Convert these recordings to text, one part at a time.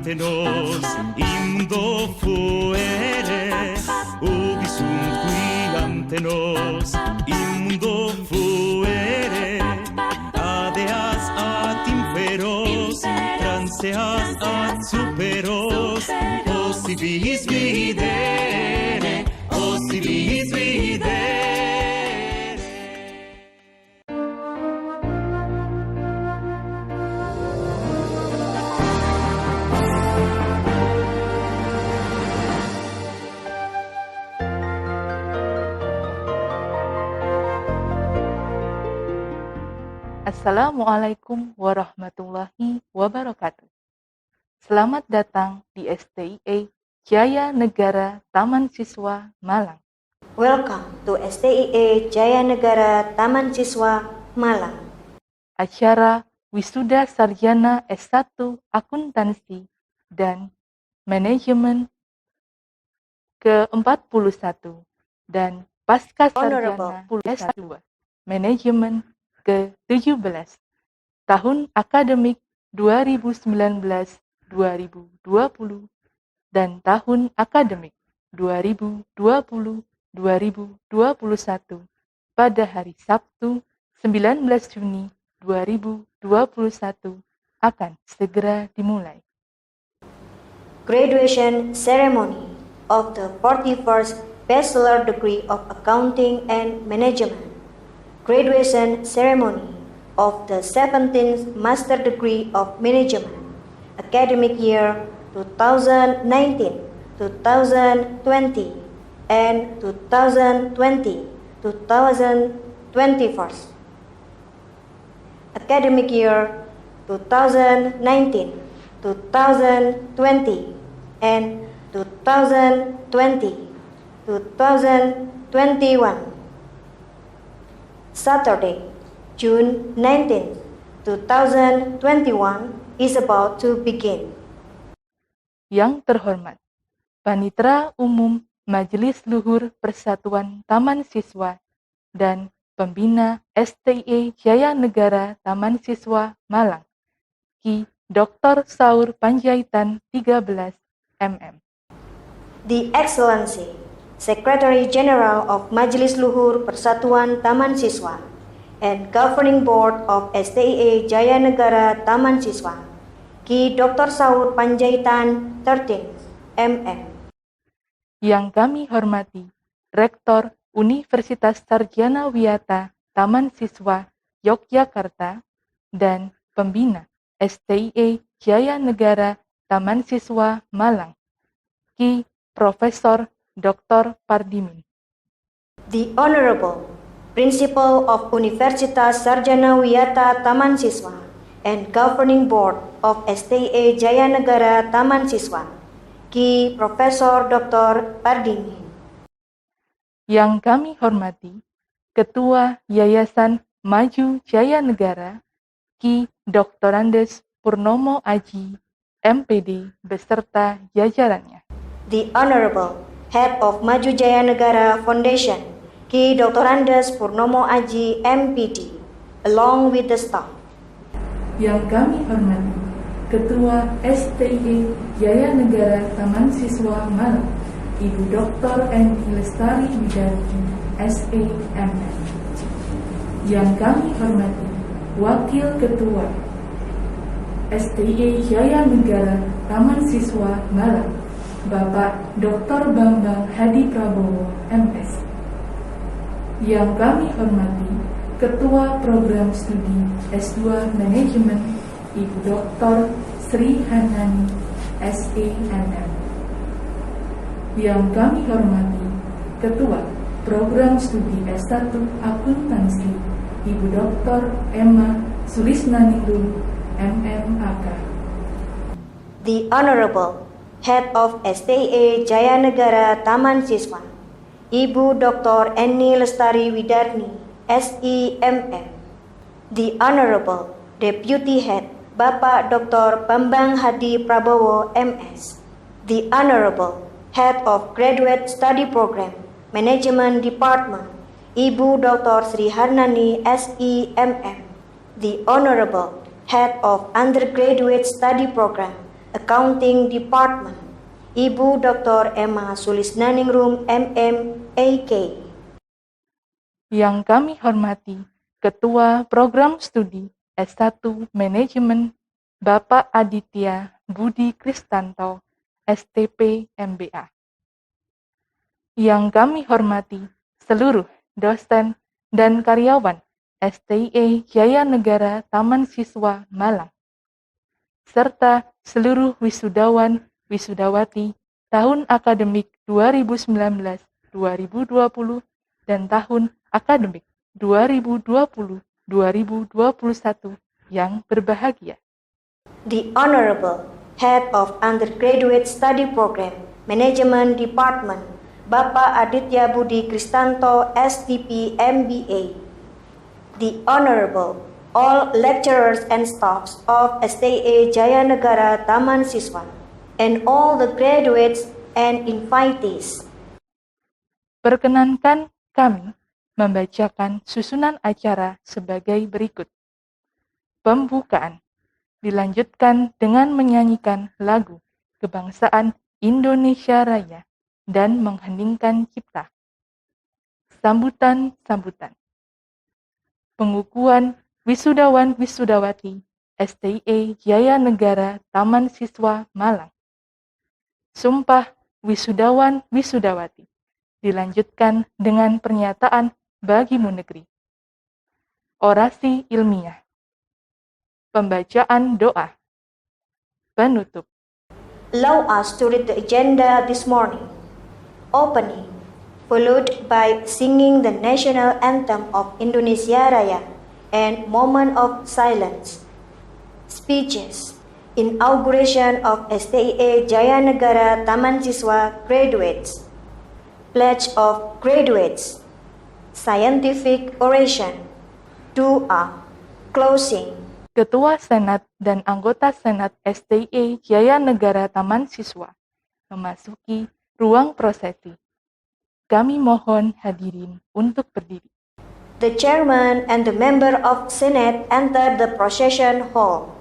ante nos indo fuere ugisum qui ante nos indo fuere adeas ad inferos transeas ad superos possibilis videre possibilis videre. Assalamualaikum warahmatullahi wabarakatuh. Selamat datang di STIA Jaya Negara Taman Siswa Malang. Welcome to STIA Jaya Negara Taman Siswa Malang. Acara Wisuda Sarjana S1 Akuntansi dan Manajemen ke-41 dan Pasca Sarjana S2 Manajemen ke-17 tahun akademik 2019-2020 dan tahun akademik 2020-2021 pada hari Sabtu 19 Juni 2021 akan segera dimulai. Graduation ceremony of the 41st Bachelor Degree of Accounting and Management. Graduation ceremony of the 17th Master Degree of Management, academic year 2019-2020 and 2020-2021. Academic year 2019-2020 and 2020-2021. Saturday, June 19, 2021 is about to begin. Yang terhormat, Panitera Umum Majelis Luhur Persatuan Taman Siswa dan Pembina STIA Jaya Negara Taman Siswa Malang, Ki Dr. Saur Panjaitan 13 MM. The Excellency Secretary General of Majelis Luhur Persatuan Taman Siswa and Governing Board of STIA Jaya Negara Taman Siswa, Ki Dr. Saur Panjaitan 13 MM. Yang kami hormati Rektor Universitas Sarjana Wiyata Taman Siswa Yogyakarta dan Pembina STIA Jaya Negara Taman Siswa Malang, Ki Profesor Dr. Pardimin. The Honorable Principal of Universitas Sarjana Wiyata Taman Siswa and Governing Board of STIA Jaya Negara Taman Siswa, Ki Profesor Dr. Pardimin. Yang kami hormati Ketua Yayasan Maju Jaya Negara, Ki Dr. Andes Purnomo Aji, MPD beserta jajarannya. The Honorable Head of Maju Jaya Negara Foundation, Ki Dr. Andes Purnomo Aji, MPD, along with the staff. Yang kami hormati Ketua STIA Jaya Negara Taman Siswa Malang, Ibu Dr. Eni Lestari Widarti, SAMM. Yang kami hormati Wakil Ketua STIA Jaya Negara Taman Siswa Malang, Bapak Dr. Bambang Hadi Prabowo, MS. Yang kami hormati Ketua Program Studi S2 Manajemen, Ibu Dr. Sri Hanani, SAMM. Yang kami hormati Ketua Program Studi S1 Akuntansi, Ibu Dr. Emma Sulisnaningrum, MMAK. The Honorable Head of STIA Jaya Negara Taman Siswa, Ibu Dr. Eni Lestari Widarni, SIMM. The Honorable Deputy Head Bapak Dr. Bambang Hadi Prabowo, MS. The Honorable Head of Graduate Study Program, Management Department, Ibu Dr. Sri Harnani, SIMM. The Honorable Head of Undergraduate Study Program, Accounting Department, Ibu Dr. Emma Sulisnaningrum MM, AK. Yang kami hormati Ketua Program Studi S1 Manajemen Bapak Aditya Budi Kristanto, STP MBA. Yang kami hormati seluruh dosen dan karyawan STIE Jaya Negara Taman Siswa Malang, serta seluruh wisudawan wisudawati tahun akademik 2019-2020 dan tahun akademik 2020-2021 yang berbahagia. The Honorable Head of Undergraduate Study Program, Management Department, Bapak Aditya Budi Kristanto, STP MBA. The Honorable all lecturers and staffs of STIE Jaya Negara Taman Siswa, and all the graduates and invitees. Perkenankan kami membacakan susunan acara sebagai berikut. Pembukaan dilanjutkan dengan menyanyikan lagu Kebangsaan Indonesia Raya dan mengheningkan cipta. Sambutan-sambutan. Pengukuhan wisudawan-wisudawati STIE Jaya Negara Taman Siswa Malang. Sumpah wisudawan-wisudawati dilanjutkan dengan pernyataan bagimu negeri. Orasi ilmiah. Pembacaan doa. Penutup. Allow us to read the agenda this morning. Opening, followed by singing the national anthem of Indonesia Raya and moment of silence. Speeches, inauguration of STIE Jaya Negara Taman Siswa graduates. Pledge of graduates. Scientific oration. Doa. Closing. Ketua Senat dan anggota Senat STIE Jaya Negara Taman Siswa memasuki ruang prosesi. Kami mohon hadirin untuk berdiri. The chairman and the member of Senate enter the procession hall.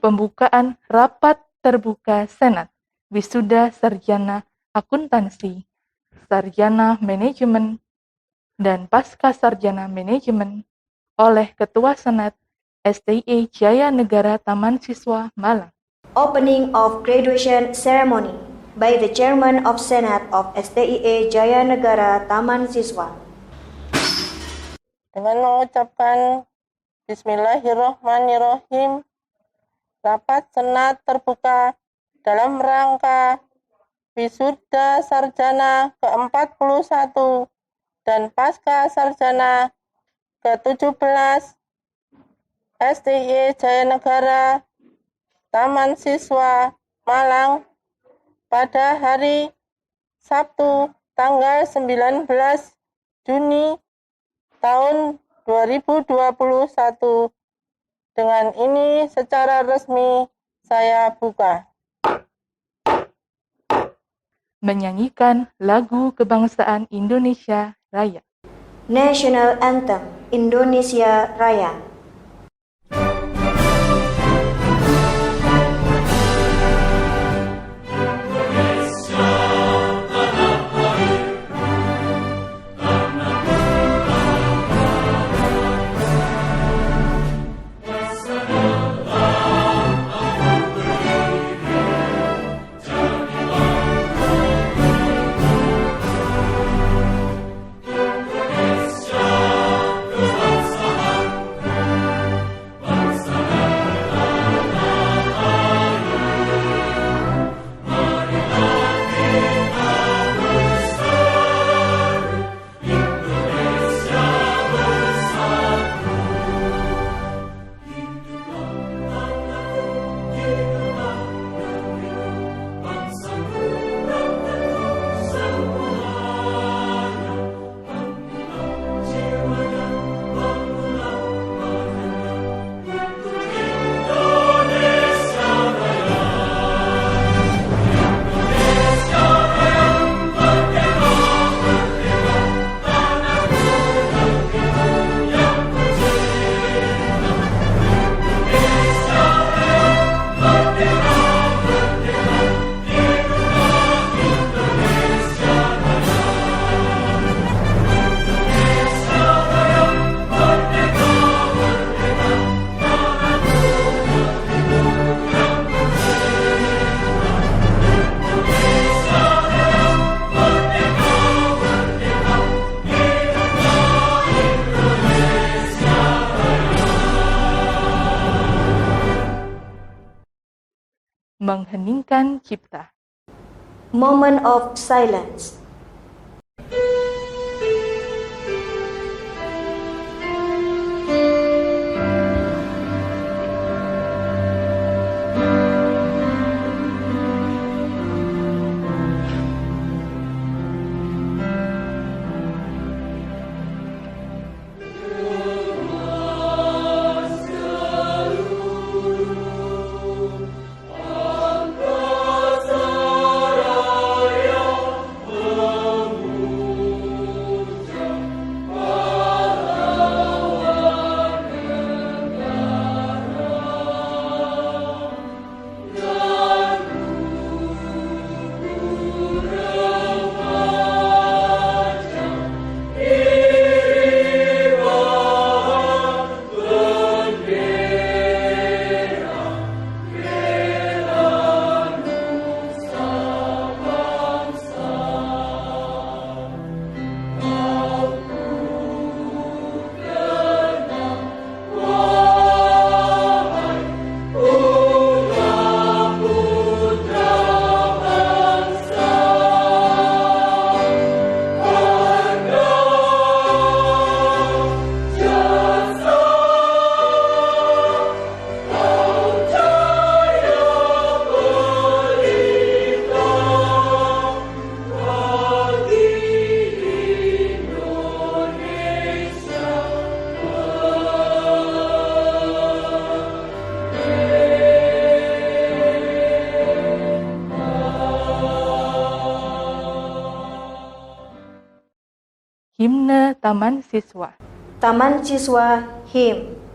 Pembukaan Rapat Terbuka Senat Wisuda Sarjana Akuntansi, Sarjana Manajemen, dan Pasca Sarjana Manajemen oleh Ketua Senat STIE Jaya Negara Taman Siswa Malang. Opening of graduation ceremony by the Chairman of Senate of STIE Jaya Negara Taman Siswa. Dengan mengucapkan Bismillahirrahmanirrahim, Rapat Senat terbuka dalam rangka Wisuda Sarjana ke-41 dan Pasca Sarjana ke-17 STIE Jaya Negara Taman Siswa Malang pada hari Sabtu tanggal 19 Juni tahun 2021. Dengan ini secara resmi saya buka. Menyanyikan lagu Kebangsaan Indonesia Raya. National Anthem Indonesia Raya. mengheningkan cipta. Moment of silence. Himne Taman Siswa. Taman Siswa Hymn.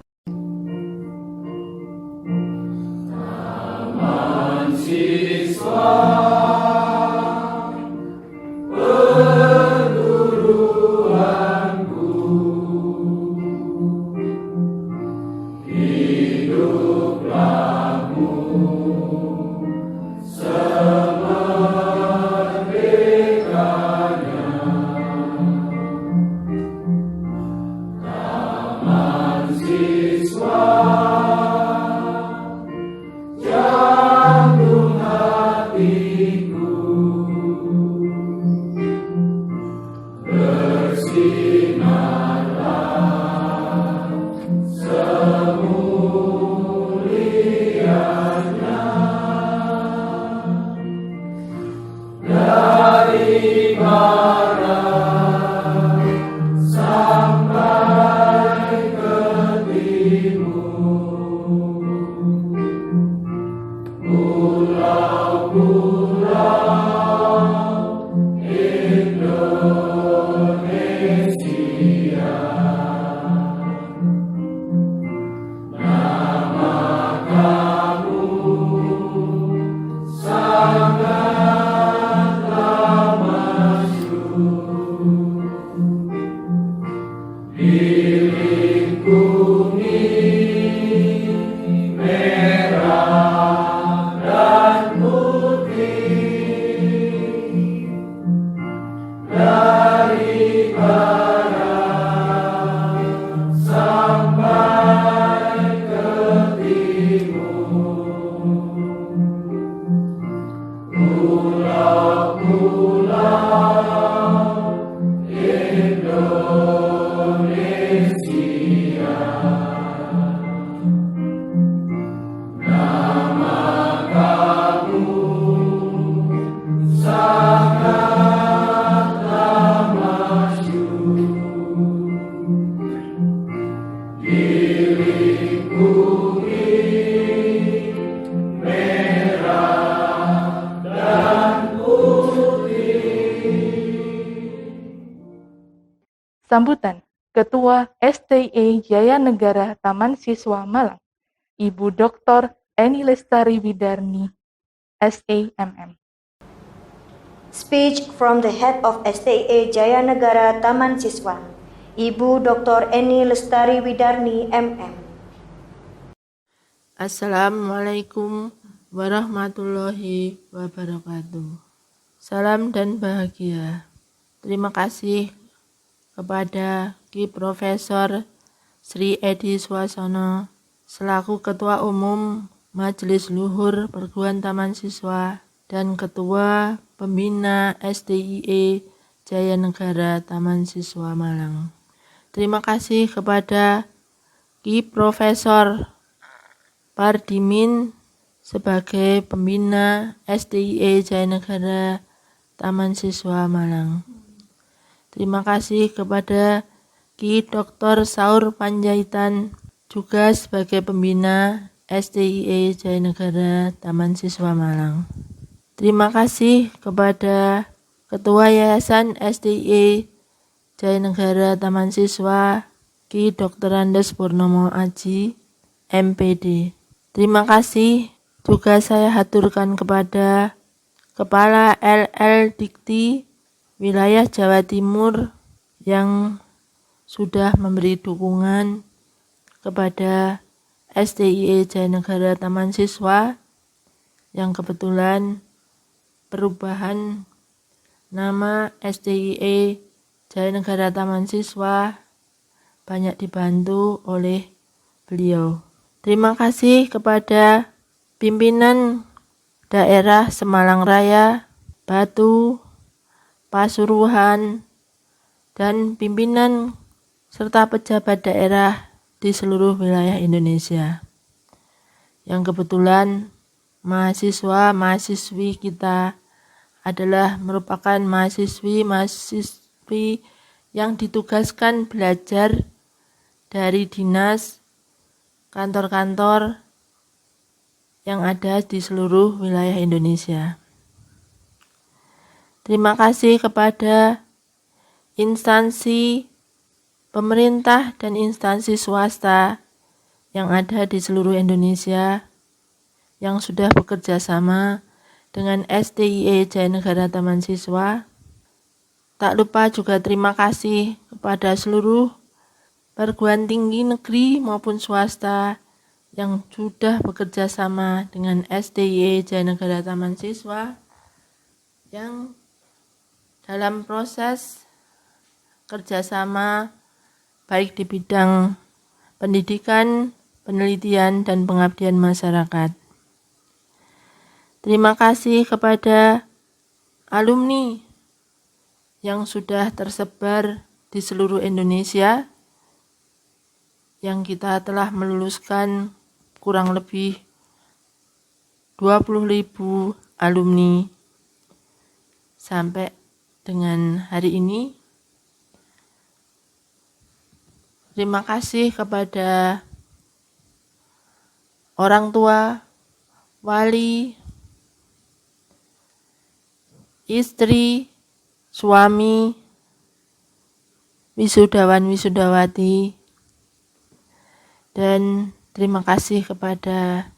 Sambutan Ketua STI Jaya Negara Taman Siswa Malang, Ibu Dr. Eni Lestari Widarni, SAMM. Speech from the head of STIA Jaya Negara Taman Siswa, Ibu Dr. Eni Lestari Widarni, MM. Assalamualaikum warahmatullahi wabarakatuh. Salam dan bahagia. Terima kasih kepada Ki Profesor Sri Edi Swasono selaku Ketua Umum Majelis Luhur Perguruan Taman Siswa dan Ketua Pembina SDIE Jayanegara Taman Siswa Malang. Terima kasih kepada Ki Profesor Pardimin sebagai Pembina SDIE Jayanegara Taman Siswa Malang. Terima kasih kepada Ki Dr. Saur Panjaitan juga sebagai Pembina SDIE Jayanegara Taman Siswa Malang. Terima kasih kepada Ketua Yayasan SDIE Jayanegara Taman Siswa Ki Dr. Andes Purnomo Aji, MPD. Terima kasih juga saya haturkan kepada Kepala LL Dikti Wilayah Jawa Timur yang sudah memberi dukungan kepada SDIE Jayanegara Taman Siswa yang kebetulan perubahan nama SDIE Jayanegara Taman Siswa banyak dibantu oleh beliau. Terima kasih kepada pimpinan daerah Semalang Raya, Batu, Pasuruan, dan pimpinan serta pejabat daerah di seluruh wilayah Indonesia. Yang kebetulan mahasiswa-mahasiswi kita adalah merupakan mahasiswi-mahasiswi yang ditugaskan belajar dari dinas, kantor-kantor yang ada di seluruh wilayah Indonesia. Terima kasih kepada instansi pemerintah dan instansi swasta yang ada di seluruh Indonesia yang sudah bekerja sama dengan SDIE Jayanegara Taman Siswa. Tak lupa juga terima kasih kepada seluruh perguruan tinggi negeri maupun swasta yang sudah bekerja sama dengan SDIE Jayanegara Taman Siswa yang dalam proses kerjasama baik di bidang pendidikan, penelitian, dan pengabdian masyarakat. Terima kasih kepada alumni yang sudah tersebar di seluruh Indonesia yang kita telah meluluskan kurang lebih 20.000 alumni sampai dengan hari ini. Terima kasih kepada orang tua, wali, istri, suami, wisudawan-wisudawati, dan terima kasih kepada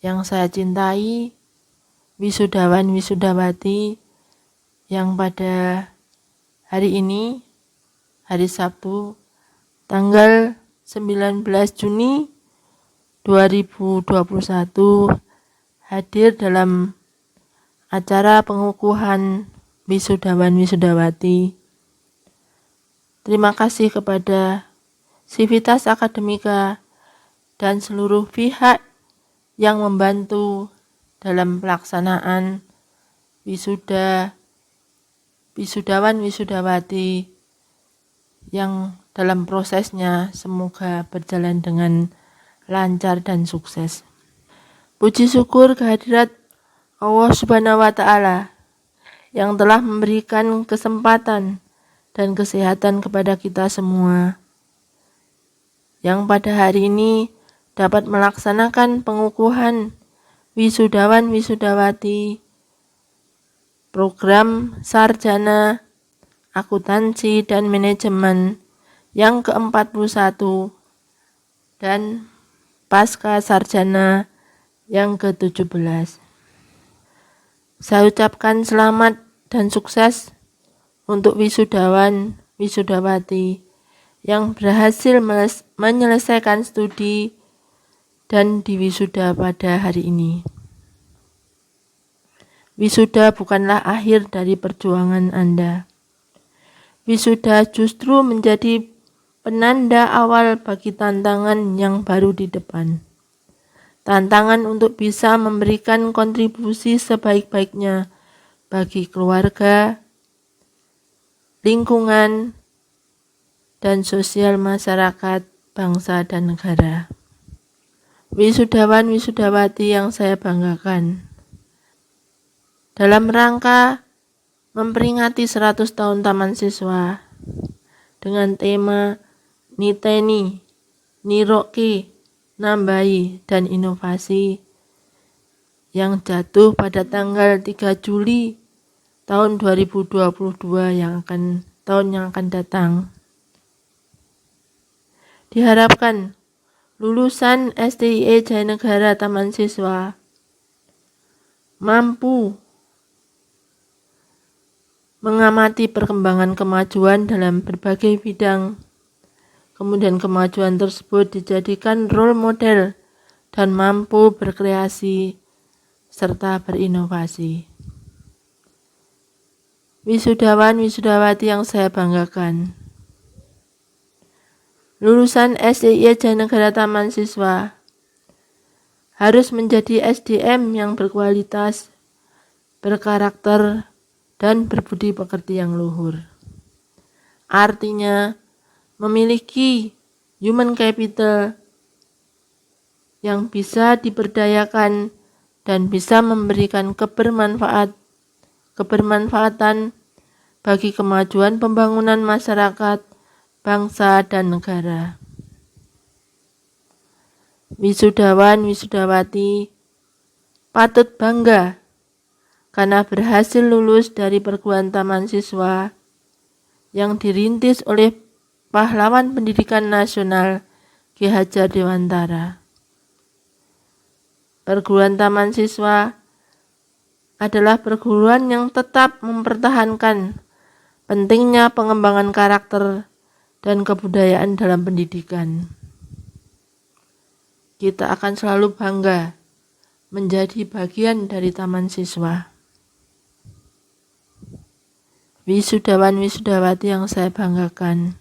yang saya cintai, wisudawan-wisudawati yang pada hari ini, hari Sabtu, tanggal 19 Juni 2021 hadir dalam acara pengukuhan wisudawan-wisudawati. Terima kasih kepada Civitas Akademika dan seluruh pihak yang membantu dalam pelaksanaan wisudawan-wisudawati yang dalam prosesnya semoga berjalan dengan lancar dan sukses. Puji syukur kehadirat Allah Subhanahu wa Ta'ala yang telah memberikan kesempatan dan kesehatan kepada kita semua, yang pada hari ini dapat melaksanakan pengukuhan wisudawan-wisudawati program sarjana akuntansi dan manajemen yang ke-41 dan pasca sarjana yang ke-17. Saya ucapkan selamat dan sukses untuk wisudawan-wisudawati yang berhasil menyelesaikan studi dan diwisuda pada hari ini. Wisuda bukanlah akhir dari perjuangan Anda. Wisuda justru menjadi penanda awal bagi tantangan yang baru di depan. tantangan untuk bisa memberikan kontribusi sebaik-baiknya bagi keluarga, lingkungan, dan sosial masyarakat, bangsa, dan negara. Wisudawan-wisudawati yang saya banggakan, dalam rangka memperingati 100 tahun Taman Siswa dengan tema Niteni, Niroke, Nambahi, dan Inovasi yang jatuh pada tanggal 3 Juli tahun 2022 yang akan datang. Diharapkan lulusan STIE Jayanegara Taman Siswa mampu mengamati perkembangan kemajuan dalam berbagai bidang. Kemudian kemajuan tersebut dijadikan role model dan mampu berkreasi serta berinovasi. Wisudawan-wisudawati yang saya banggakan, lulusan STIE Jayanegara Taman Siswa harus menjadi SDM yang berkualitas, berkarakter, dan berbudi pekerti yang luhur. Artinya, memiliki human capital yang bisa diberdayakan dan bisa memberikan kebermanfaatan bagi kemajuan pembangunan masyarakat, bangsa, dan negara. Wisudawan-wisudawati patut bangga karena berhasil lulus dari perguruan Taman Siswa yang dirintis oleh pahlawan pendidikan nasional Ki Hajar Dewantara. Perguruan Taman Siswa adalah perguruan yang tetap mempertahankan pentingnya pengembangan karakter dan kebudayaan dalam pendidikan. Kita akan selalu bangga menjadi bagian dari Taman Siswa. Wisudawan-wisudawati yang saya banggakan,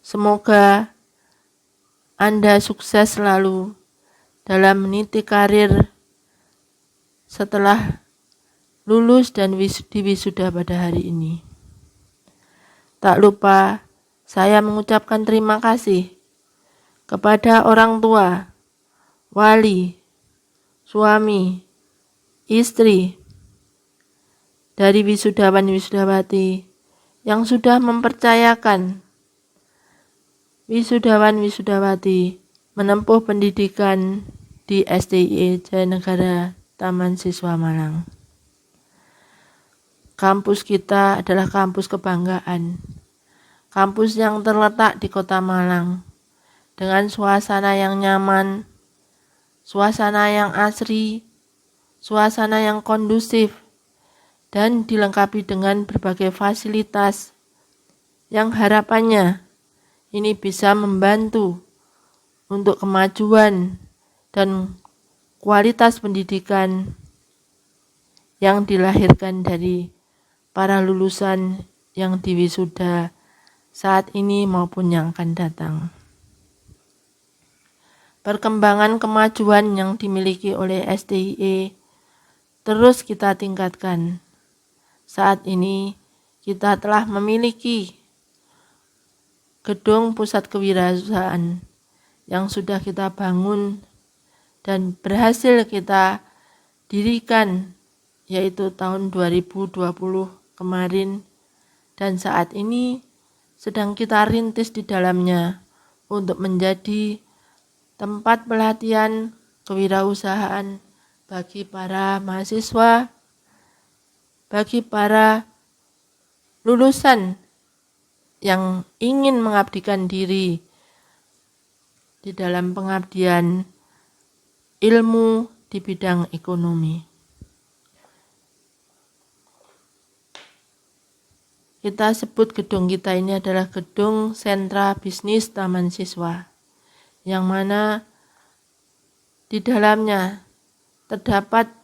semoga Anda sukses selalu dalam meniti karir setelah lulus dan diwisuda pada hari ini. Tak lupa saya mengucapkan terima kasih kepada orang tua, wali, suami, istri dari wisudawan-wisudawati yang sudah mempercayakan wisudawan-wisudawati menempuh pendidikan di STIE Jayanegara Taman Siswa Malang. Kampus kita adalah kampus kebanggaan, kampus yang terletak di Kota Malang dengan suasana yang nyaman, suasana yang asri, suasana yang kondusif, dan dilengkapi dengan berbagai fasilitas yang harapannya ini bisa membantu untuk kemajuan dan kualitas pendidikan yang dilahirkan dari para lulusan yang diwisuda saat ini maupun yang akan datang. Perkembangan kemajuan yang dimiliki oleh STIE terus kita tingkatkan. Saat ini kita telah memiliki gedung pusat kewirausahaan yang sudah kita bangun dan berhasil kita dirikan, yaitu tahun 2020 kemarin, dan saat ini sedang kita rintis di dalamnya untuk menjadi tempat pelatihan kewirausahaan bagi para mahasiswa, bagi para lulusan yang ingin mengabdikan diri di dalam pengabdian ilmu di bidang ekonomi. Kita sebut gedung kita ini adalah gedung sentra bisnis Taman Siswa, yang mana di dalamnya terdapat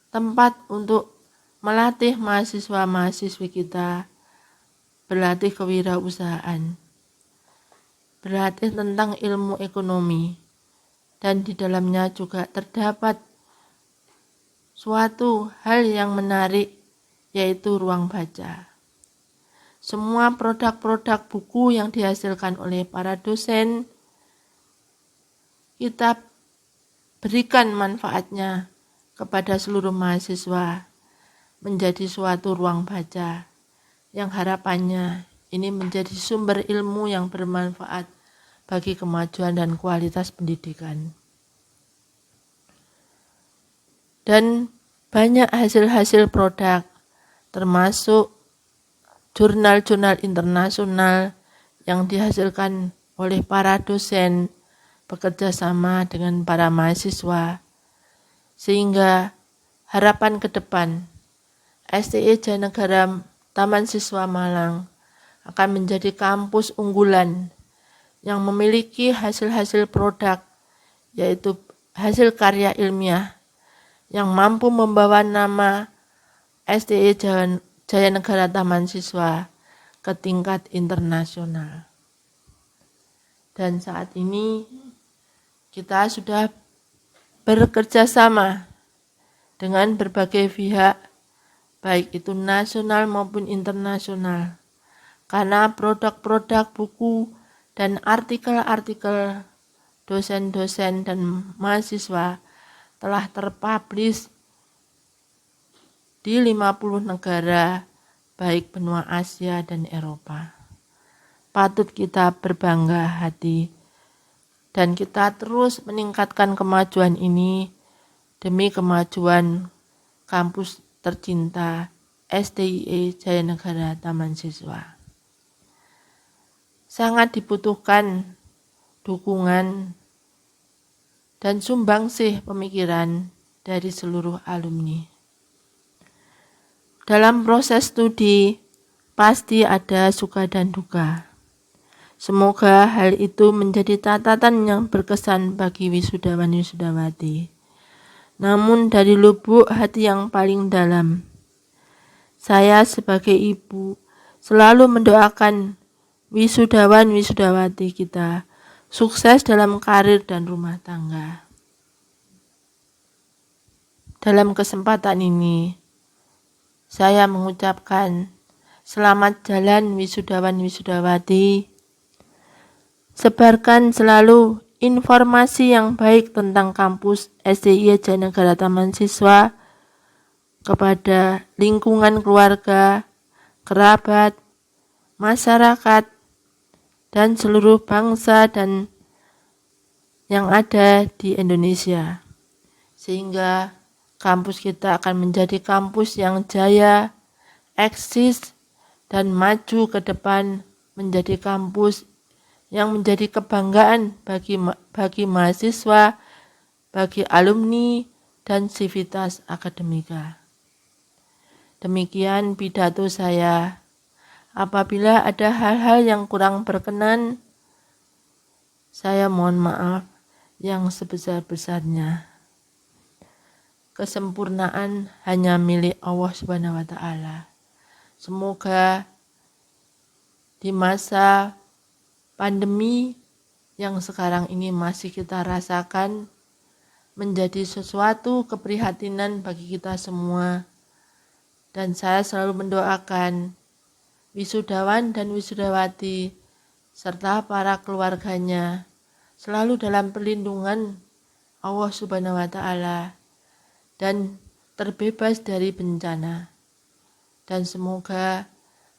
tempat untuk melatih mahasiswa-mahasiswi kita berlatih kewirausahaan, berlatih tentang ilmu ekonomi, dan di dalamnya juga terdapat suatu hal yang menarik, yaitu ruang baca. Semua produk-produk buku yang dihasilkan oleh para dosen, kita berikan manfaatnya kepada seluruh mahasiswa menjadi suatu ruang baca yang harapannya ini menjadi sumber ilmu yang bermanfaat bagi kemajuan dan kualitas pendidikan. Dan banyak hasil-hasil produk, termasuk jurnal-jurnal internasional yang dihasilkan oleh para dosen bekerja sama dengan para mahasiswa, sehingga harapan ke depan STI Jaya Negara Taman Siswa Malang akan menjadi kampus unggulan yang memiliki hasil-hasil produk, yaitu hasil karya ilmiah yang mampu membawa nama STI Jaya Negara Taman Siswa ke tingkat internasional. Dan saat ini kita sudah bekerja sama dengan berbagai pihak, baik itu nasional maupun internasional, karena produk-produk buku dan artikel-artikel dosen-dosen dan mahasiswa telah terpublish di 50 negara, baik benua Asia dan Eropa. Patut kita berbangga hati dan kita terus meningkatkan kemajuan ini demi kemajuan kampus tercinta STIE Jaya Negara Taman Siswa. Sangat dibutuhkan dukungan dan sumbangsih pemikiran dari seluruh alumni. Dalam proses studi pasti ada suka dan duka. Semoga hal itu menjadi catatan yang berkesan bagi wisudawan-wisudawati. Namun dari lubuk hati yang paling dalam, saya sebagai ibu selalu mendoakan wisudawan-wisudawati kita sukses dalam karir dan rumah tangga. Dalam kesempatan ini, saya mengucapkan selamat jalan wisudawan-wisudawati. Sebarkan selalu informasi yang baik tentang kampus STI Jaya Negara Taman Siswa kepada lingkungan keluarga, kerabat, masyarakat, dan seluruh bangsa dan yang ada di Indonesia, sehingga kampus kita akan menjadi kampus yang jaya, eksis, dan maju ke depan menjadi kampus yang menjadi kebanggaan bagi mahasiswa, bagi alumni, dan sivitas akademika. Demikian pidato saya. Apabila ada hal-hal yang kurang berkenan, saya mohon maaf yang sebesar-besarnya. Kesempurnaan hanya milik Allah Subhanahu wa Ta'ala. Semoga di masa pandemi yang sekarang ini masih kita rasakan menjadi sesuatu keprihatinan bagi kita semua. Dan saya selalu mendoakan wisudawan dan wisudawati serta para keluarganya selalu dalam perlindungan Allah Subhanahu wa Ta'ala dan terbebas dari bencana. Dan semoga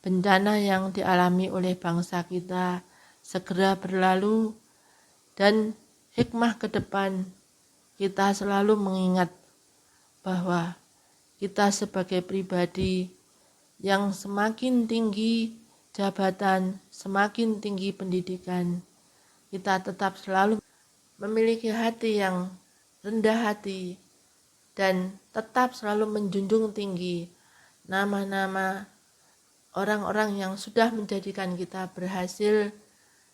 bencana yang dialami oleh bangsa kita segera berlalu dan hikmah ke depan kita selalu mengingat bahwa kita sebagai pribadi yang semakin tinggi jabatan, semakin tinggi pendidikan, kita tetap selalu memiliki hati yang rendah hati dan tetap selalu menjunjung tinggi nama-nama orang-orang yang sudah menjadikan kita berhasil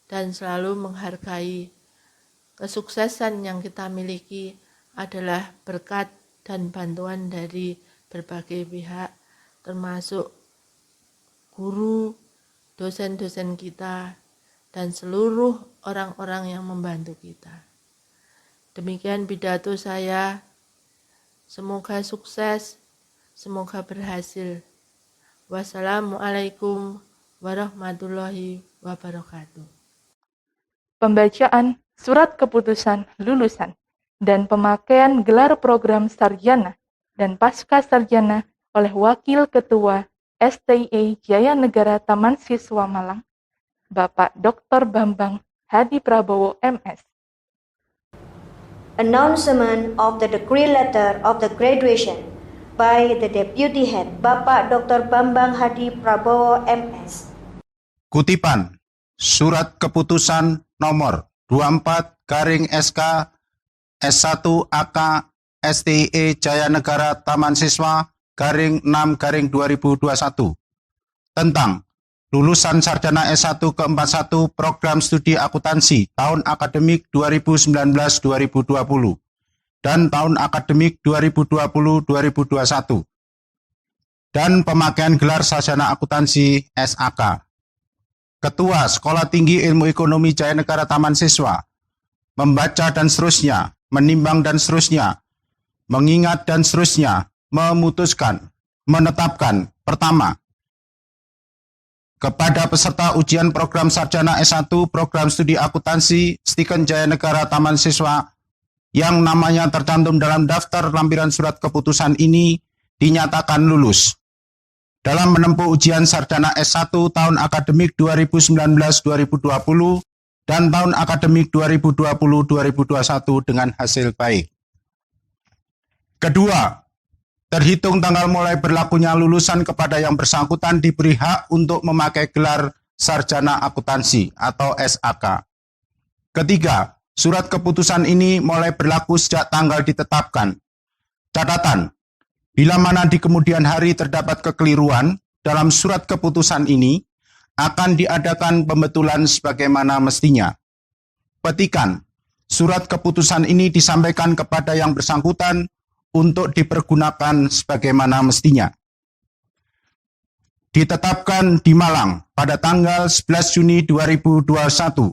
dan selalu menghargai kesuksesan yang kita miliki adalah berkat dan bantuan dari berbagai pihak, termasuk guru, dosen-dosen kita, dan seluruh orang-orang yang membantu kita. Demikian pidato saya. Semoga sukses, semoga berhasil. Wassalamualaikum warahmatullahi wabarakatuh. Pembacaan surat keputusan lulusan dan pemakaian gelar program sarjana dan pasca sarjana oleh Wakil Ketua STIA Jaya Negara Taman Siswa Malang, Bapak Dr. Bambang Hadi Prabowo MS. Announcement of the decree letter of the graduation by the Deputy Head, Bapak Dr. Bambang Hadi Prabowo MS. Kutipan Surat Keputusan Nomor 24/SK S1 AK STIE Jaya Negara Taman Siswa /6/2021 tentang lulusan sarjana S1 ke-41 program studi akuntansi tahun akademik 2019-2020 dan tahun akademik 2020-2021 dan pemakaian gelar sarjana akuntansi SAK. Ketua Sekolah Tinggi Ilmu Ekonomi Jaya Negara Taman Siswa membaca dan seterusnya, menimbang dan seterusnya, mengingat dan seterusnya, memutuskan, menetapkan. Pertama, kepada peserta ujian program sarjana S1 program studi akuntansi Stiken Jaya Negara Taman Siswa yang namanya tercantum dalam daftar lampiran surat keputusan ini dinyatakan lulus dalam menempuh ujian sarjana S1 tahun akademik 2019-2020 dan tahun akademik 2020-2021 dengan hasil baik. Kedua, terhitung tanggal mulai berlakunya lulusan kepada yang bersangkutan diberi hak untuk memakai gelar sarjana akuntansi atau SAK. Ketiga, surat keputusan ini mulai berlaku sejak tanggal ditetapkan. Catatan, bila mana di kemudian hari terdapat kekeliruan dalam surat keputusan ini, akan diadakan pembetulan sebagaimana mestinya. Petikan, surat keputusan ini disampaikan kepada yang bersangkutan untuk dipergunakan sebagaimana mestinya. Ditetapkan di Malang pada tanggal 11 Juni 2021,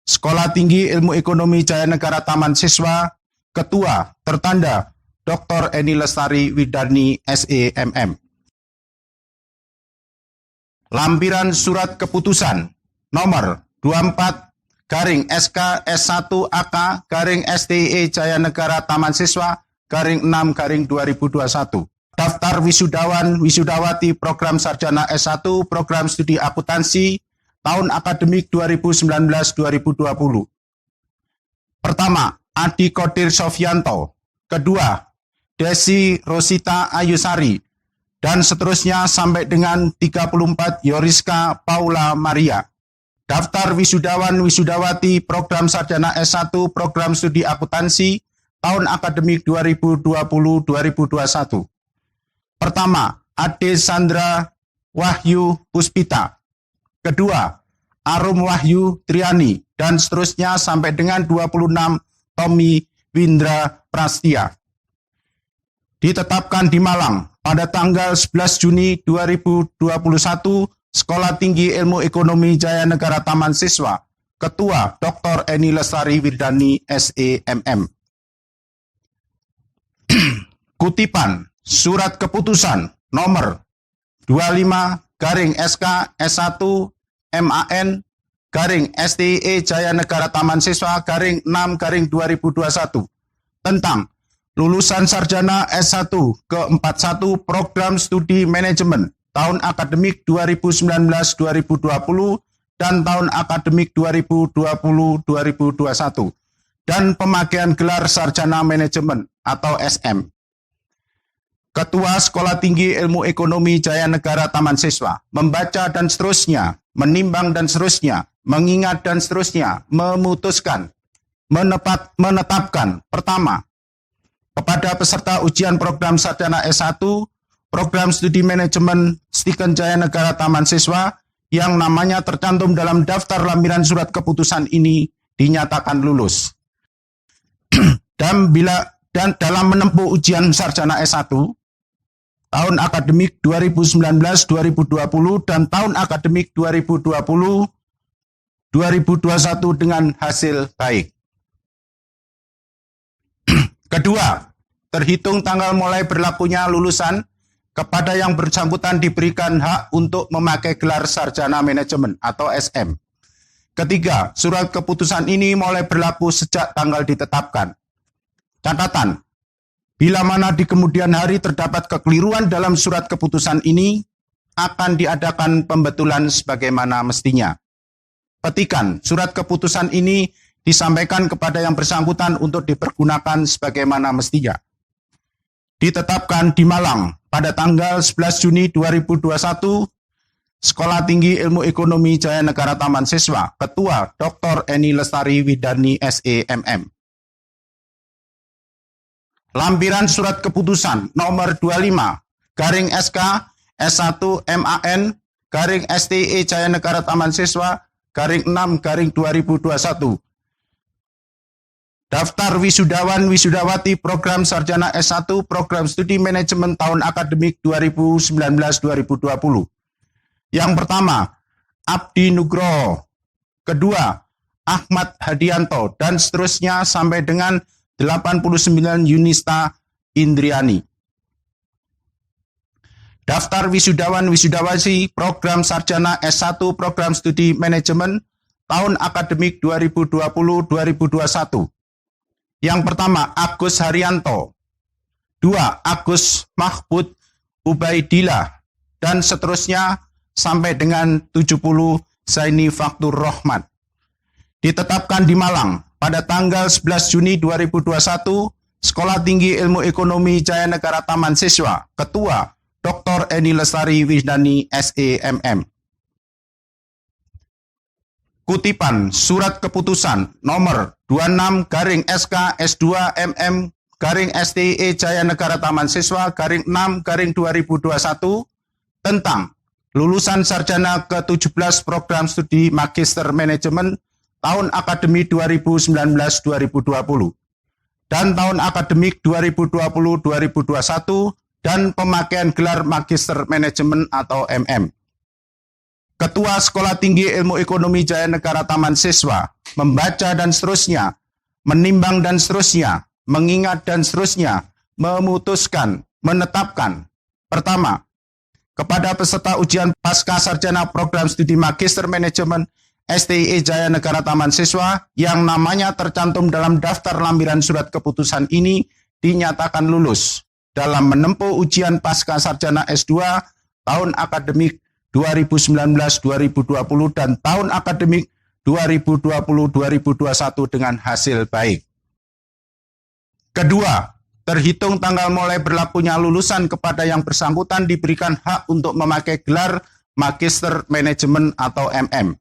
Sekolah Tinggi Ilmu Ekonomi Jaya Negara Taman Siswa, Ketua tertanda Dr. Eni Lestari Widani SEMM. Lampiran surat keputusan nomor 24/SK S1 AK STIE Jaya Negara Taman Siswa /6/2021. Daftar wisudawan wisudawati program sarjana S1 program studi akuntansi tahun akademik 2019-2020. Pertama, Adi Kodir Sofyanto. Kedua, Desi Rosita Ayusari, dan seterusnya sampai dengan 34 Yoriska Paula Maria. Daftar wisudawan wisudawati program sarjana S1 program studi akuntansi tahun akademik 2020-2021. Pertama, Ade Sandra Wahyu Puspita. Kedua, Arum Wahyu Triani, dan seterusnya sampai dengan 26 Tommy Windra Prastia. Ditetapkan di Malang pada tanggal 11 Juni 2021, Sekolah Tinggi Ilmu Ekonomi Jaya Negara Taman Siswa, Ketua Dr. Eni Lestari Widani SEMM. Kutipan Surat Keputusan nomor 25/SK S1 MAN STIE Jaya Negara Taman Siswa /6/2021 tentang lulusan sarjana S1 ke-41 program studi manajemen tahun akademik 2019-2020 dan tahun akademik 2020-2021 dan pemakaian gelar sarjana manajemen atau SM. Ketua Sekolah Tinggi Ilmu Ekonomi Jaya Negara Taman Siswa membaca dan seterusnya, menimbang dan seterusnya, mengingat dan seterusnya, memutuskan, menetapkan. Pertama, kepada peserta ujian program sarjana S1 program studi manajemen Stiken Jaya Negara Taman Siswa yang namanya tercantum dalam daftar lampiran surat keputusan ini dinyatakan lulus. Dan dalam menempuh ujian sarjana S1 tahun akademik 2019-2020 dan tahun akademik 2020-2021 dengan hasil baik. Kedua, terhitung tanggal mulai berlakunya lulusan, kepada yang bersangkutan diberikan hak untuk memakai gelar sarjana manajemen atau SM. Ketiga, surat keputusan ini mulai berlaku sejak tanggal ditetapkan. Catatan, bila mana di kemudian hari terdapat kekeliruan dalam surat keputusan ini, akan diadakan pembetulan sebagaimana mestinya. Petikan, surat keputusan ini disampaikan kepada yang bersangkutan untuk dipergunakan sebagaimana mestinya. Ditetapkan di Malang pada tanggal 11 Juni 2021, Sekolah Tinggi Ilmu Ekonomi Jaya Negara Taman Siswa, Ketua Dr. Eni Lestari Widarni SEMM. Lampiran surat keputusan nomor 25/SK S1 MAN STE Jaya Negara Taman Siswa /6/2021. Daftar wisudawan wisudawati program sarjana S1 program studi manajemen tahun akademik 2019-2020. Yang pertama, Abdi Nugroho. Kedua, Ahmad Hadianto, dan seterusnya sampai dengan 89 Yunista Indriani. Daftar wisudawan wisudawati program sarjana S1 program studi manajemen tahun akademik 2020-2021. Yang pertama, Agus Haryanto. 2. Agus Mahfud Ubaidillah. Dan seterusnya sampai dengan 70 Zaini Faktur Rohmat. Ditetapkan di Malang pada tanggal 11 Juni 2021, Sekolah Tinggi Ilmu Ekonomi Jaya Negara Taman Siswa, Ketua Dr. Eni Lestari Widarni SEMM. Kutipan surat keputusan nomor 26/SK S2 MM STE Jaya Negara Taman Siswa /6/2021 tentang lulusan sarjana ke-17 program studi Magister Manajemen tahun akademik 2019-2020 dan tahun akademik 2020-2021 dan pemakaian gelar Magister Manajemen atau MM. Ketua Sekolah Tinggi Ilmu Ekonomi Jaya Negara Taman Siswa membaca dan seterusnya, menimbang dan seterusnya, mengingat dan seterusnya, memutuskan, menetapkan. Pertama, kepada peserta ujian pasca sarjana program studi Magister Manajemen STE Jaya Negara Taman Siswa yang namanya tercantum dalam daftar lampiran surat keputusan ini dinyatakan lulus dalam menempuh ujian pasca sarjana S2 tahun akademik 2019-2020 dan tahun akademik 2020-2021 dengan hasil baik. Kedua, terhitung tanggal mulai berlakunya lulusan kepada yang bersangkutan diberikan hak untuk memakai gelar Magister Manajemen atau MM.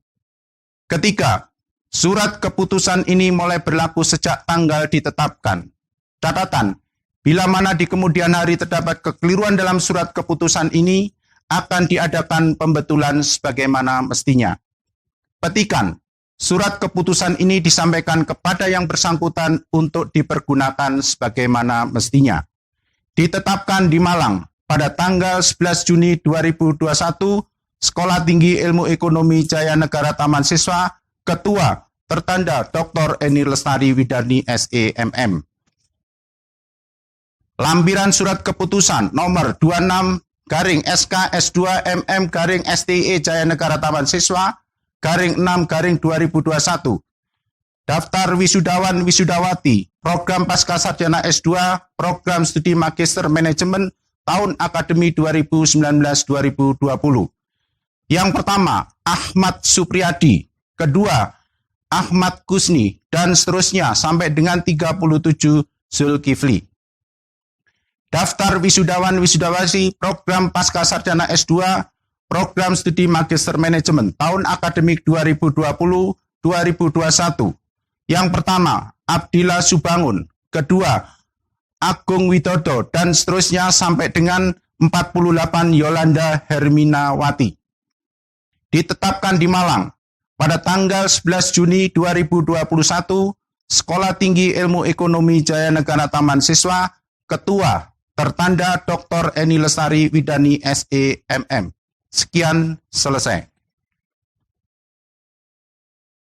Ketiga, surat keputusan ini mulai berlaku sejak tanggal ditetapkan. Catatan, bila mana di kemudian hari terdapat kekeliruan dalam surat keputusan ini, akan diadakan pembetulan sebagaimana mestinya. Petikan, surat keputusan ini disampaikan kepada yang bersangkutan untuk dipergunakan sebagaimana mestinya. Ditetapkan di Malang pada tanggal 11 Juni 2021, Sekolah Tinggi Ilmu Ekonomi Jaya Negara Taman Siswa, Ketua tertanda Dr. Eni Lestari Widarni SEMM. Lampiran surat keputusan nomor 26/SK S2 MM STE Jaya Negara Taman Siswa /6/2021. Daftar wisudawan wisudawati program pasca sarjana S2 program studi Magister Manajemen tahun akademi 2019-2020. Yang pertama, Ahmad Supriyadi. Kedua, Ahmad Kusni. Dan seterusnya sampai dengan 37 Zulkifli. Daftar wisudawan wisudawati program pasca sarjana S2 program studi Magister Manajemen tahun akademik 2020-2021. Yang pertama, Abdillah Subangun. Kedua, Agung Widodo. Dan seterusnya sampai dengan 48 Yolanda Herminawati. Ditetapkan di Malang pada tanggal 11 Juni 2021, Sekolah Tinggi Ilmu Ekonomi Jaya Negara Taman Siswa, Ketua tertanda Dr. Eni Lestari Widarni SEMM. Sekian, selesai.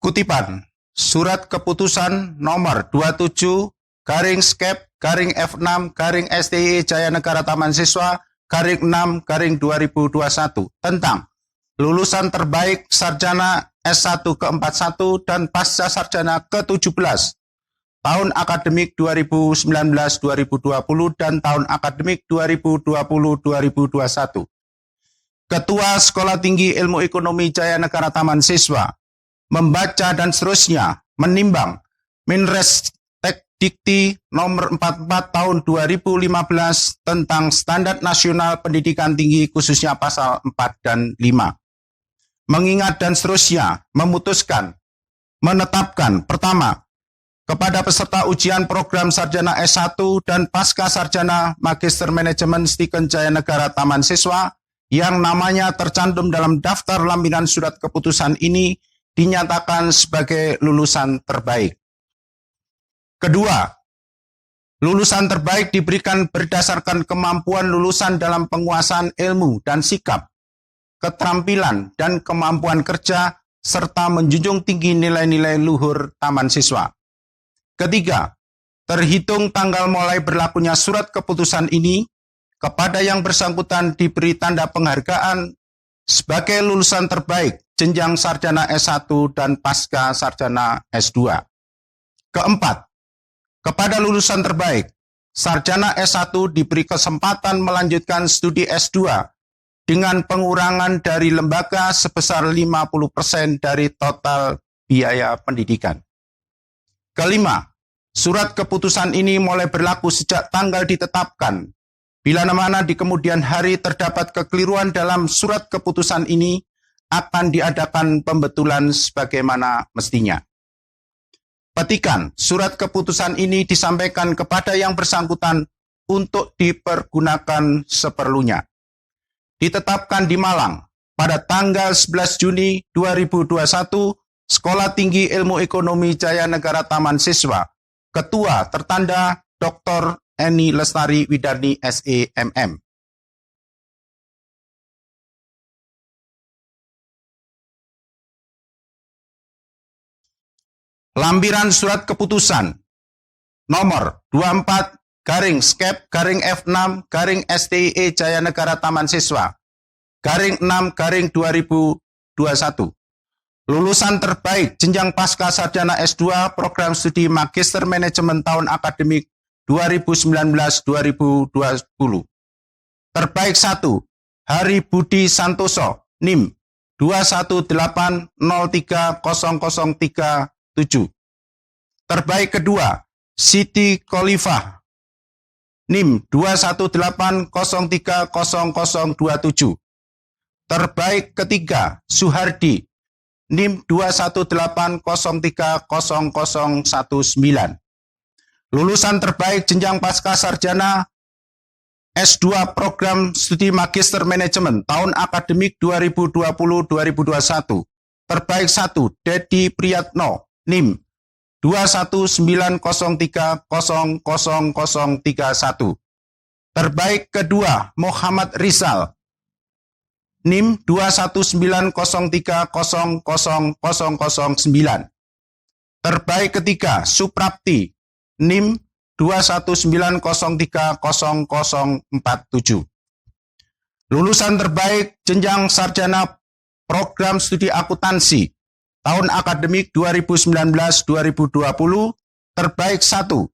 Kutipan surat keputusan nomor 27/Skep garing F6 garing STIE Jaya Negara Taman Siswa garing 6 garing 2021 tentang lulusan terbaik sarjana S1 ke-41 dan pasca sarjana ke-17 tahun akademik 2019-2020 dan tahun akademik 2020-2021. Ketua Sekolah Tinggi Ilmu Ekonomi Jaya Negara Taman Siswa membaca dan seterusnya menimbang Minrestek Dikti nomor 44 tahun 2015 tentang Standar Nasional Pendidikan Tinggi khususnya pasal 4 dan 5. Mengingat dan seterusnya memutuskan menetapkan pertama kepada peserta ujian program sarjana S1 dan pasca sarjana Magister Manajemen Stiken Jaya Negara Taman Siswa yang namanya tercantum dalam daftar lampiran surat keputusan ini dinyatakan sebagai lulusan terbaik. Kedua, lulusan terbaik diberikan berdasarkan kemampuan lulusan dalam penguasaan ilmu dan sikap, keterampilan dan kemampuan kerja, serta menjunjung tinggi nilai-nilai luhur taman siswa. Ketiga, terhitung tanggal mulai berlakunya surat keputusan ini, kepada yang bersangkutan diberi tanda penghargaan sebagai lulusan terbaik jenjang sarjana S1 dan pasca sarjana S2. Keempat, kepada lulusan terbaik, sarjana S1 diberi kesempatan melanjutkan studi S2 dengan pengurangan dari lembaga sebesar 50% dari total biaya pendidikan. Kelima, surat keputusan ini mulai berlaku sejak tanggal ditetapkan. Bila mana di kemudian hari terdapat kekeliruan dalam surat keputusan ini, akan diadakan pembetulan sebagaimana mestinya. Petikan, surat keputusan ini disampaikan kepada yang bersangkutan untuk dipergunakan seperlunya. Ditetapkan di Malang pada tanggal 11 Juni 2021, Sekolah Tinggi Ilmu Ekonomi Jaya Negara Taman Siswa, Ketua tertanda Dr. Eni Lestari Widarni SEMM. Lampiran surat keputusan nomor 24 garing skep garing F6 garing STIE Jaya Negara Taman Siswa garing 6 garing 2021. Lulusan terbaik jenjang pasca sarjana S2 program studi Magister Manajemen tahun akademik 2019-2020. Terbaik 1, Hari Budi Santoso, NIM 218030037. Terbaik kedua, Siti Khalifah, NIM 218030027. Terbaik ketiga, Suhardi, NIM 218030019. Lulusan terbaik jenjang pasca sarjana S2 program studi Magister Manajemen tahun akademik 2020-2021. Terbaik 1, Dedi Priyatno, NIM 21903000031. Terbaik kedua, Muhammad Rizal, NIM 21903000009. Terbaik ketiga, Suprapti, NIM 219030047. Lulusan terbaik jenjang sarjana program studi akuntansi tahun akademik 2019-2020, terbaik 1,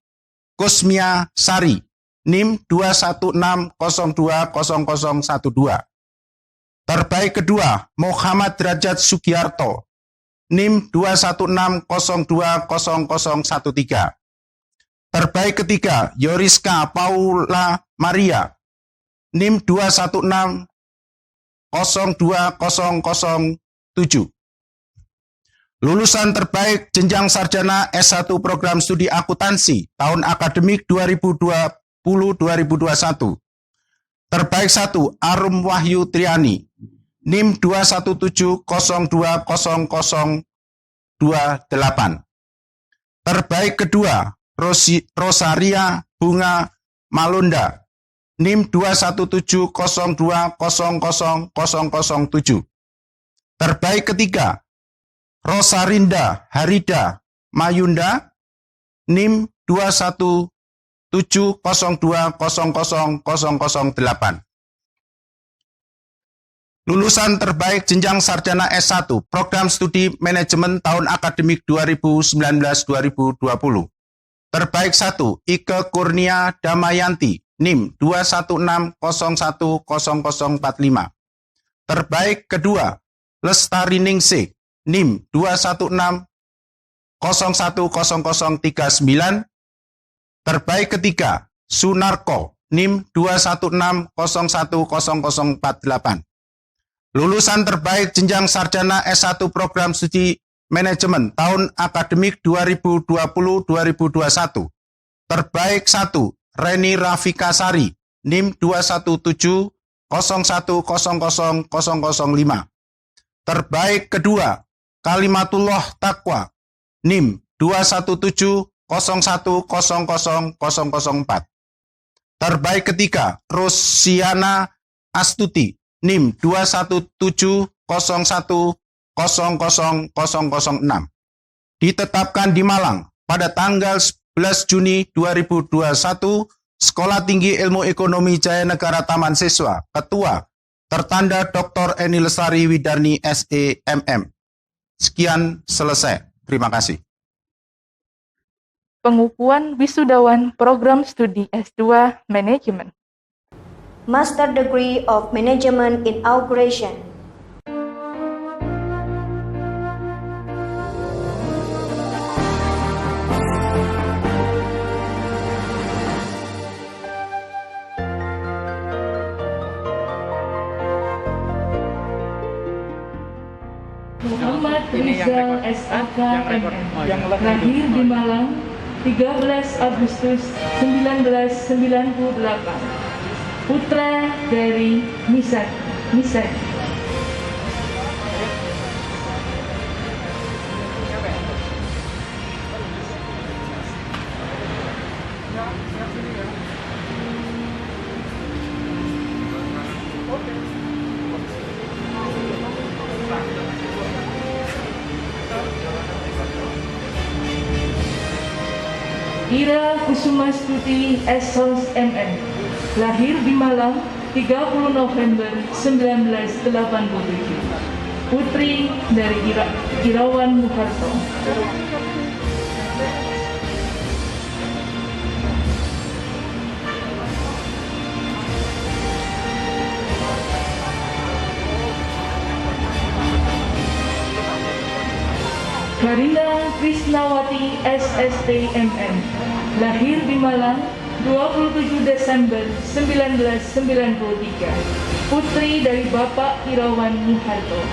Kusmia Sari, NIM 216020012. Terbaik kedua, Muhammad Derajat Sugiarto, NIM 216020013. Terbaik ketiga, Yoriska Paula Maria, NIM 216020007. Lulusan terbaik jenjang sarjana S1 program studi akuntansi tahun akademik 2020-2021. Terbaik 1, Arum Wahyu Triani, NIM 217020028. Terbaik kedua, Rosaria Bunga Malunda, NIM 21702000007. Terbaik ketiga, Rosarinda Harida Mayunda, NIM 702000008. Lulusan terbaik jenjang sarjana S1 Program Studi Manajemen tahun akademik 2019-2020. Terbaik 1 Ike Kurnia Damayanti, NIM 216010045. Terbaik kedua Lestari Ningsih, NIM 216010039. Terbaik ketiga Sunarko, NIM 216010048. Lulusan terbaik jenjang sarjana S1 Program Studi Manajemen tahun akademik 2020-2021. Terbaik 1 Reni Rafika Sari, NIM 21701000005. Terbaik kedua Kalimatullah Taqwa, NIM 21701000004. Terbaik ketiga Rosiana Astuti, NIM 21701000006. Ditetapkan di Malang pada tanggal 11 Juni 2021, Sekolah Tinggi Ilmu Ekonomi Jaya Negara Taman Siswa, Ketua, tertanda Dr. Eni Lestari Widarni SE MM. Sekian, selesai. Terima kasih. Pengukuhan wisudawan Program Studi S2 Manajemen. Master Degree of Management Inauguration. Muhammad Rizal SAK MM, lahir di Malang 13 Agustus 1998. Putra dari Misak. Ira Kusumastuti SOS MM, lahir di Malang 30 November 1987. Putri dari Irawan Muharto. Karina Krisnawati SST MM, lahir di Malang 27 Desember 1993. Putri dari Bapak Irawan Muharto.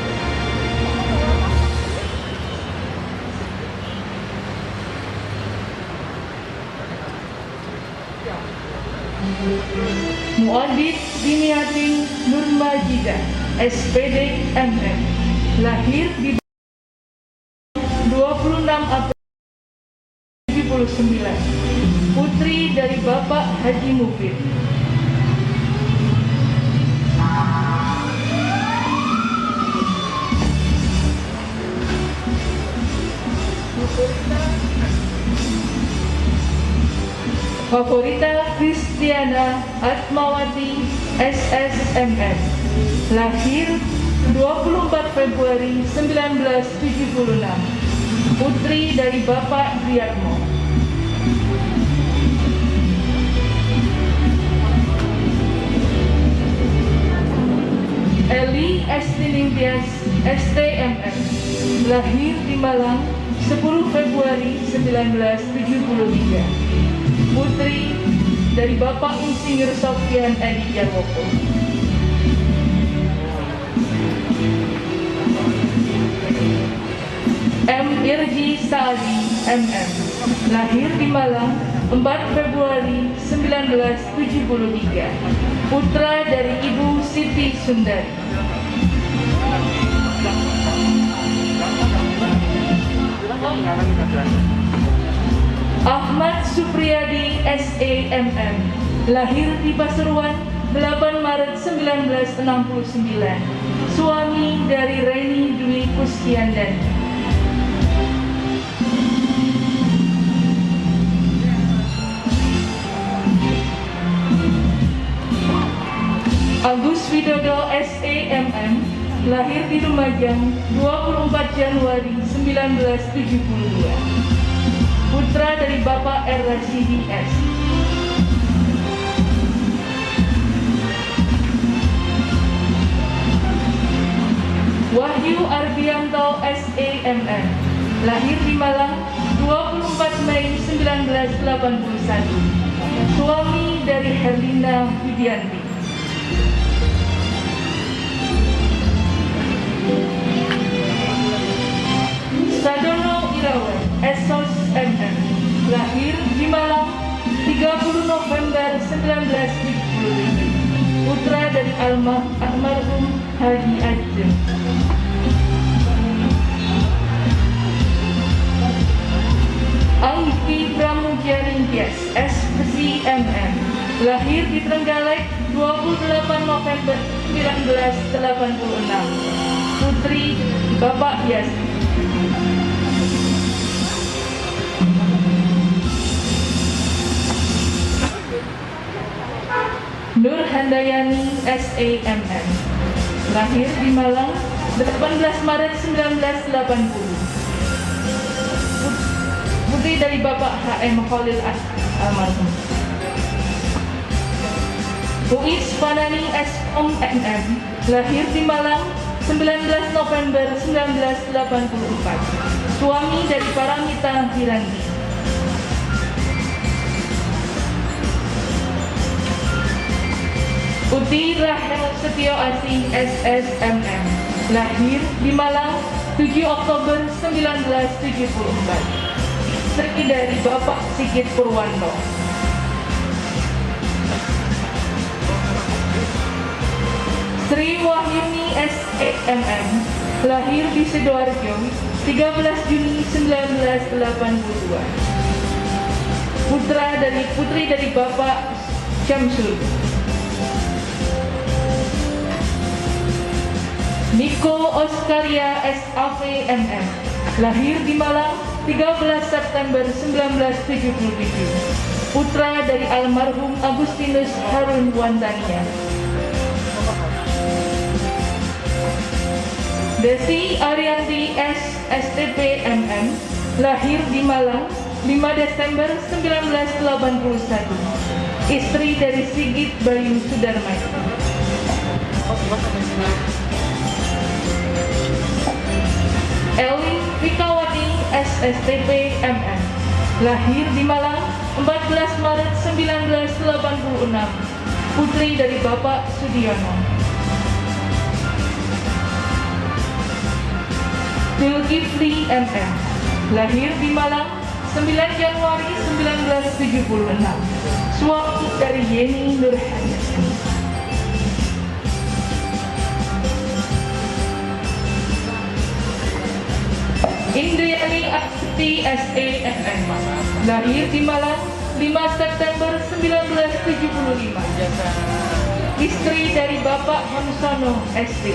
Muadid Diniatin Nurmajidah SPD MM, lahir di 26 April 1979. Putri dari Bapak Haji Mufid. Favorita Kristiana Atmawati SSMN, lahir 24 Februari 1976. Putri dari Bapak Riyadmo. Eli Estiningtyas STMM, lahir di Malang 10 Februari 1973. Putri dari Bapak Insinyur Sofyan Edi Jarwoko. M. Irji Saadi MM, lahir di Malang 4 Februari 1973. Putra dari Ibu Siti Sundari. Ahmad Supriyadi SEMM, lahir di Pasuruan 8 Maret 1969. Suami dari Reni Dwi Kustiandani. Agus Widodo SEMM, lahir di Lumajang 24 Januari 1972. Putra dari Bapak R. Rasidi S. Wahyu Arbianto SEMM, lahir di Malang 24 Mei 1981. Suami dari Herlina Widianti. Sadono Irawan Esos MM, lahir di Malang 30 November 1975. Putra dari almarhum Haji Ajeng. Anggi Pramujaringkias SCMM, lahir di Trenggalek 28 November 1986. Putri Bapak Yas. Nur Handayani SEMM, lahir di Malang 18 Maret 1980. Putri dari Bapak HM Khalil almarhum. Uis Fanani SOMMM, lahir di Malang 19 November 1984. Suami dari Paramita Hiranti. Uti Rahel Setio Asih SSMM, lahir di Malang 7 Oktober 1974. Istri dari Bapak Sigit Purwanto. Sri Wahyuni SEMM, lahir di Sidoarjo 13 Juni 1982. Putri dari Bapak Syamsul. Niko Oskaria SAVMM, lahir di Malang 13 September 1977. Putra dari almarhum Agustinus Harun Wantania. Desi Arianti SSTP-MM, lahir di Malang 5 Desember 1981. Istri dari Sigit Bayu Sudarmadi. Elin Fikawati SSTP-MM, lahir di Malang 14 Maret 1986. Putri dari Bapak Sudiono. Zulkifli MM, lahir di Malang 9 Januari 1976. Suami dari Yeni Nurhayati. Indriani Astuti SEMM, lahir di Malang 5 September 1975. Istri dari Bapak Hamsono SD.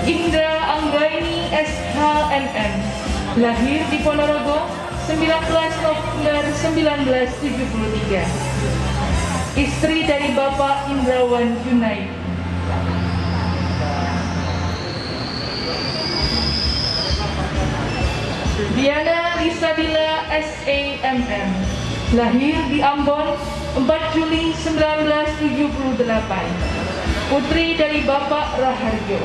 Indra Anggaini SHMM, lahir di Ponorogo 19 November 1973. Istri dari Bapak Indrawan Junaid. Diana Risadila SEMM, lahir di Ambon 4 Juli 1978. Putri dari Bapak Raharjo.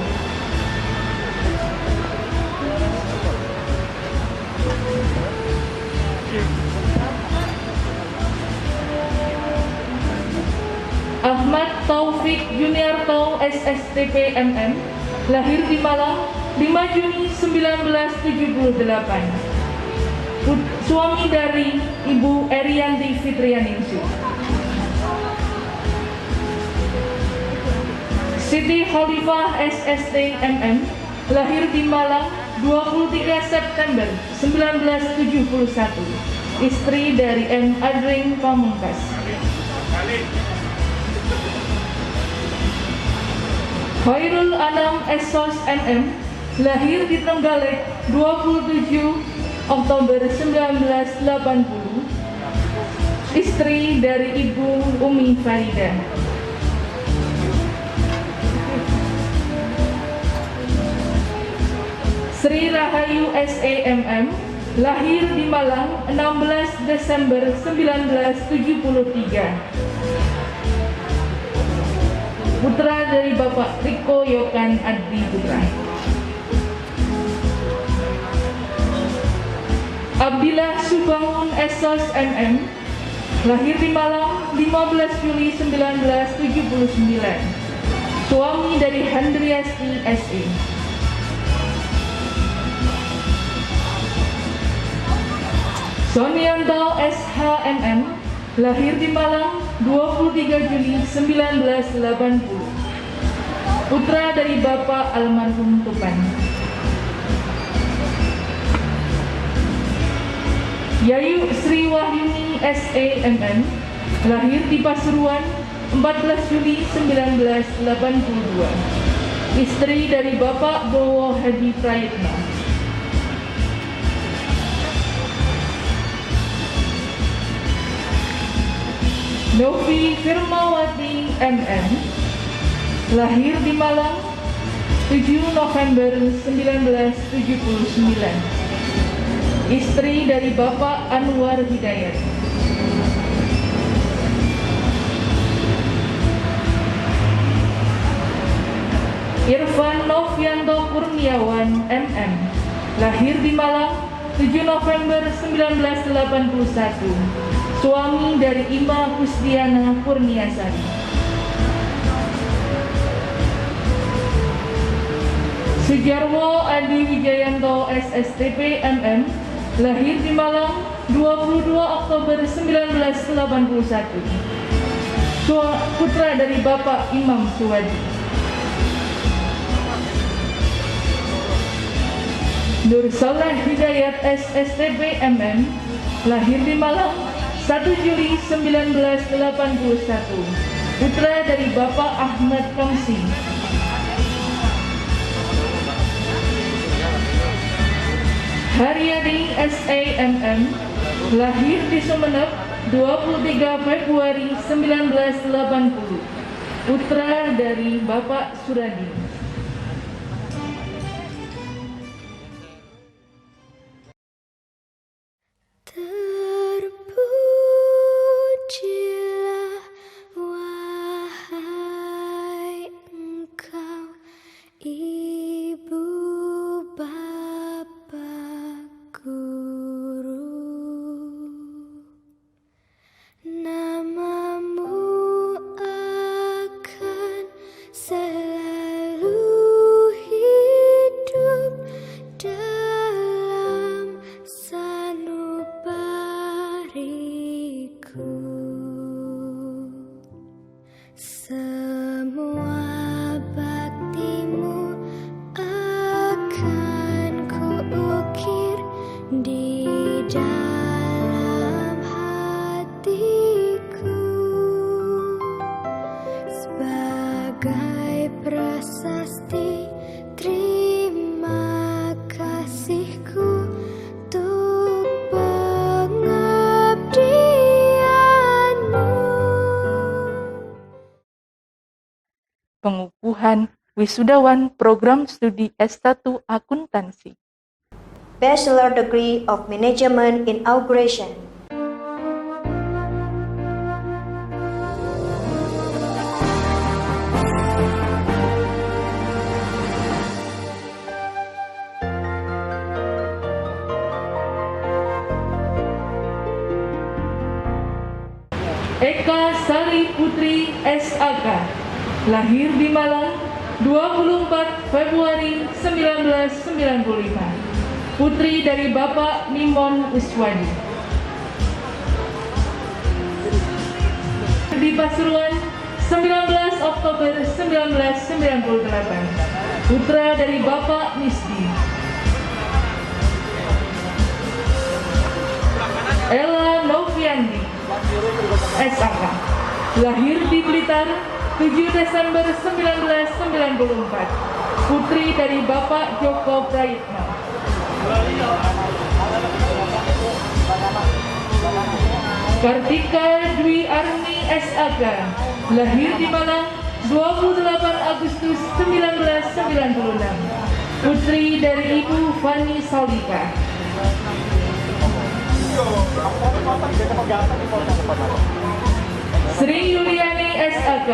Ahmad Taufik Juniarto SSTP-MM, lahir di Malang 5 Juni 1978. Suami dari Ibu Erianti Fitrianingsih. Siti Khalifah SSTMM, lahir di Malang 23 September 1971. Istri dari M. Adring Pamungkas. Khairul Anam Esos MM, lahir di Trenggalek 27 Oktober 1980. istri dari Ibu Umi Farida. Sri Rahayu SEMM, lahir di Malang 16 Desember 1973. Putra dari Bapak Riko Yokan Adri Putra. Abdillah Subangun Esos MM, lahir di Malang 15 Juli 1979. Suami dari Handriasti SE. Sonianto SHMM, lahir di Malang 23 Juli 1980. Putra dari Bapak almarhum Tupan. Yayu Sri Wahyuni SEMM, lahir di Pasuruan 14 Juli 1982. Istri dari Bapak Bowo Hadi Prayitna. Novi Firmawati MM, lahir di Malang 7 November 1979. Istri dari Bapak Anwar Hidayat. Irfan Novianto Kurniawan MM, lahir di Malang 7 November 1981. Suami dari Ima Kusdiana Kurniasari. Sujarwo Adi Wijayanto SSTP MM, lahir di Malang 22 Oktober 1981. Putra dari Bapak Imam Suwadi. Nur Saleh Hidayat SSTP MM, lahir di Malang 1 Juli 1981. Putra dari Bapak Ahmad Kamsi. Haryadi SAMM, lahir di Sumeneb 23 Februari 1980. Putra dari Bapak Suradi. Pengukuhan wisudawan program studi S1 Akuntansi. Bachelor Degree of Management Inauguration. Eka Sari Putri SAK, lahir di Malang 24 Februari 1995. Putri dari Bapak Mimon Uswadi. Di Pasuruan 19 Oktober 1998. Putra dari Bapak Misdi. Ella Noviandi SAK, lahir di Blitar 7 Desember 1994. Putri dari Bapak Joko Prayitno. Kartika Dwi Arni SAK, lahir di Malang 28 Agustus 1996, putri dari Ibu Fani Saulika. Sri Yuliani SAK,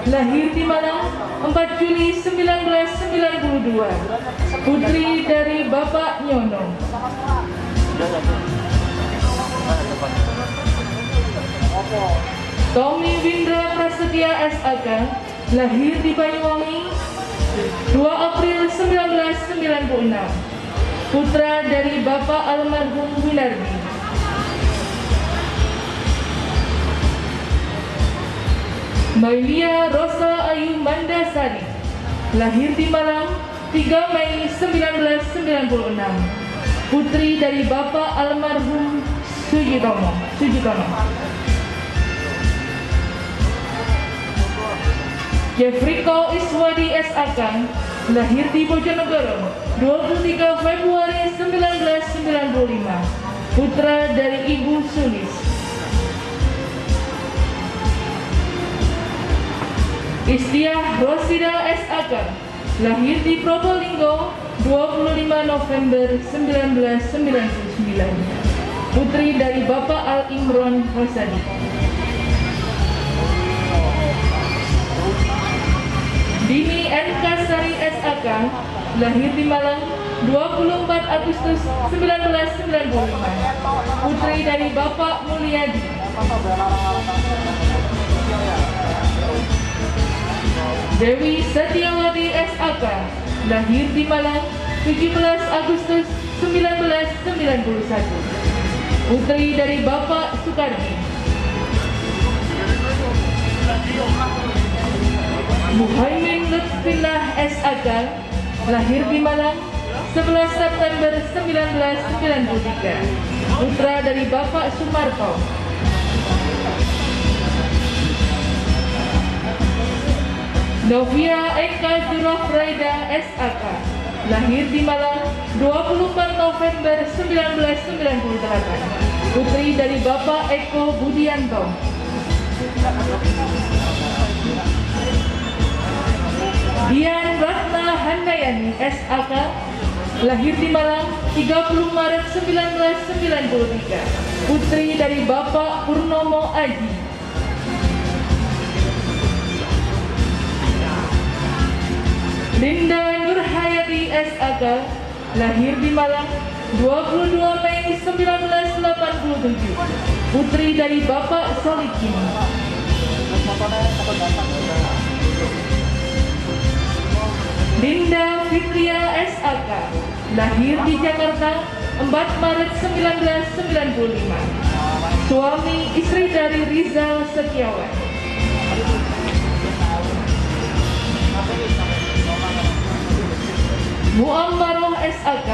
lahir di Malang 4 Juli 1992, putri dari Bapak Nyono. Tommy Windra Prasetya SAK, lahir di Banyuwangi 2 April 1996, putra dari Bapak almarhum Winardi. Mailia Rosa Ayu Mandasari, lahir di Malang 3 Mei 1996, putri dari Bapak almarhum Sujitono. Jeffriko Iswadi SAK, lahir di Bojonegoro 23 Februari 1995, putra dari Ibu Sulis. Istiah Rosida SAK, lahir di Probolinggo 25 November 1999, putri dari Bapak Al Imron Rosadi. Dini NK Sari SAK, lahir di Malang 24 Agustus 1995, putri dari Bapak Mulyadi. Dewi Setiawati SAK, lahir di Malang 17 Agustus 1991, putri dari Bapak Soekardi. Muhaimin Lutfillah SAK, lahir di Malang 11 September 1993, putra dari Bapak Sumarto. Novia Eka Juraf Raida SAK, lahir di Malang 24 November 1998, putri dari Bapak Eko Budianto. Dian Ratna Handayani SAK, lahir di Malang 30 Maret 1993, putri dari Bapak Purnomo Aji. Linda Nurhayati SAK, lahir di Malang 22 Mei 1987, putri dari Bapak Solikin. Linda Fitria SAK, lahir di Jakarta 4 Maret 1995, suami istri dari Rizal Setiawan. Muammaroh SAK,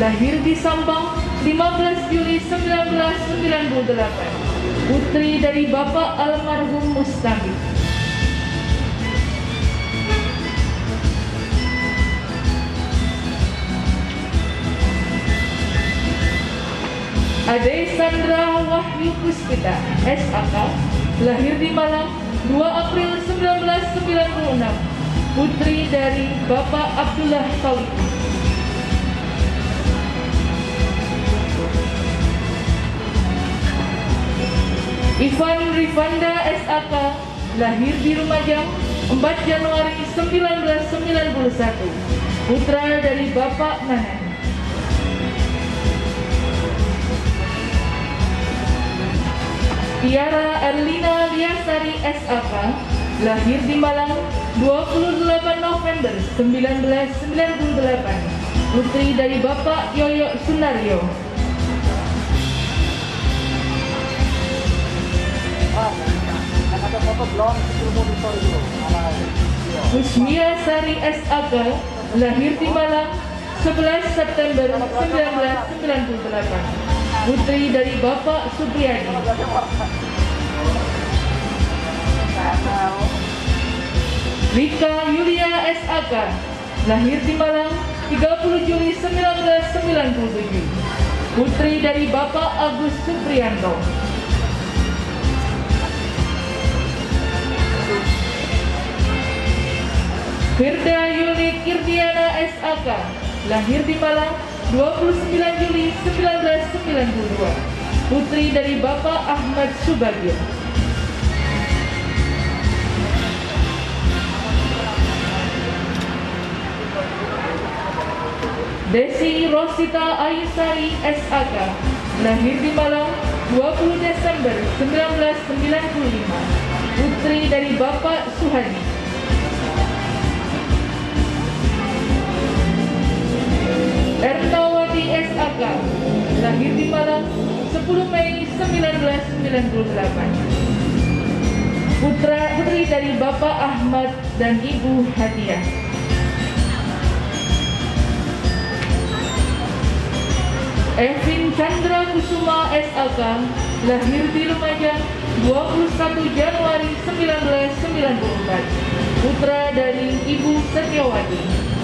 lahir di Sampang 15 Juli 1998, putri dari Bapak almarhum Mustami. Ade Sandra Wahyu Puspita SAK, lahir di Malang 2 April 1996, putri dari Bapak Abdullah Sauli. Ivan Rifanda SAK, lahir di Lumajang 4 Januari 1991, putra dari Bapak Nanan. Tiara Erlina Liasari SAK, lahir di Malang 28 November 1998, putri dari Bapak Yoyo Sunario. Husmia Sari SAK, lahir di Malang 11 September 1998, putri dari Bapak Supriyadi. Rika Yulia SAK, lahir di Malang 30 Juli 1997, putri dari Bapak Agus Supriyanto. Firda Yuli Kirdiana SAK, lahir di Malang 29 Juli 1992, putri dari Bapak Ahmad Subagio. Desi Rosita Ayusari SAK, lahir di Malang 20 Desember 1995, putri dari Bapak Suhadi. Ernawati SAK, lahir di Malang 10 Mei 1998, putri dari Bapak Ahmad dan Ibu Hadiah. Evin Chandra Kusuma SAK, lahir di Lumajang 21 Januari 1994, putra dari Ibu Setiawati.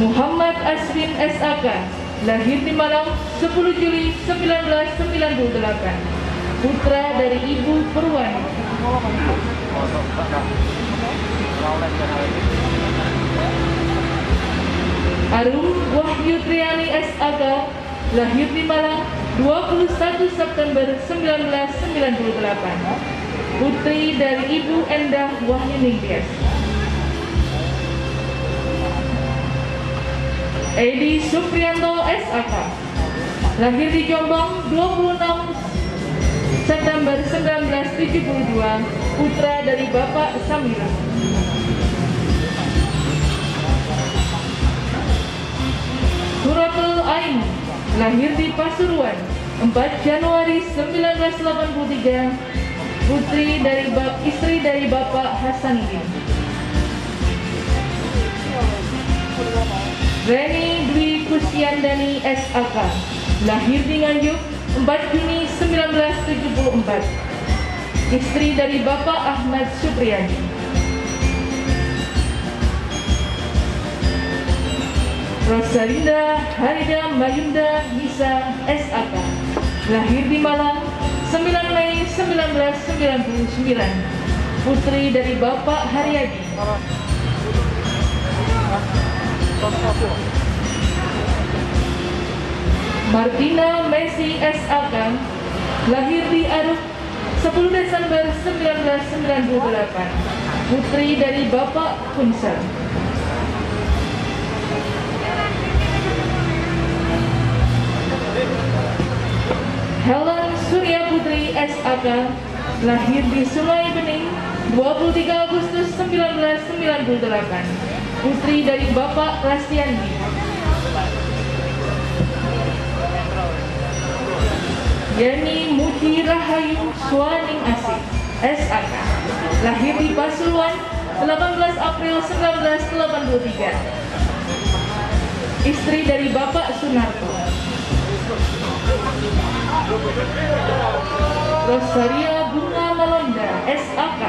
Muhammad Aswin SAK, lahir di Malang 10 Juli 1998, putra dari Ibu Purwani. Arum Wahyu Triani SAK, lahir di Malang 21 September 1998, putri dari Ibu Endah Wahyuningtyas. Edi Suprianto SAK, lahir di Jombang 26 September 1972, putra dari Bapak Samira. Suratul Ain, lahir di Pasuruan 4 Januari 1983, istri dari Bapak Hasanuddin. Reni Dwi Kusyandani SAK, lahir di Nganjuk 4 Juni 1974, istri dari Bapak Ahmad Supriyadi. Rosalinda Harida Mayunda Nisa SAK, lahir di Malang 9 Mei 1999, putri dari Bapak Haryadi. Martina Messi SAK, lahir di Aruk 10 Desember 1998, putri dari Bapak Kunsar. Helen Surya Putri SAK, lahir di Sungai Bening 23 Agustus 1998, putri dari Bapak Rastiandi. Yani Muji Rahayu Swaning Asih SAK, lahir di Pasuruan 18 April 1983, istri dari Bapak Sunarto. Rosaria Bunga Malonda SAK,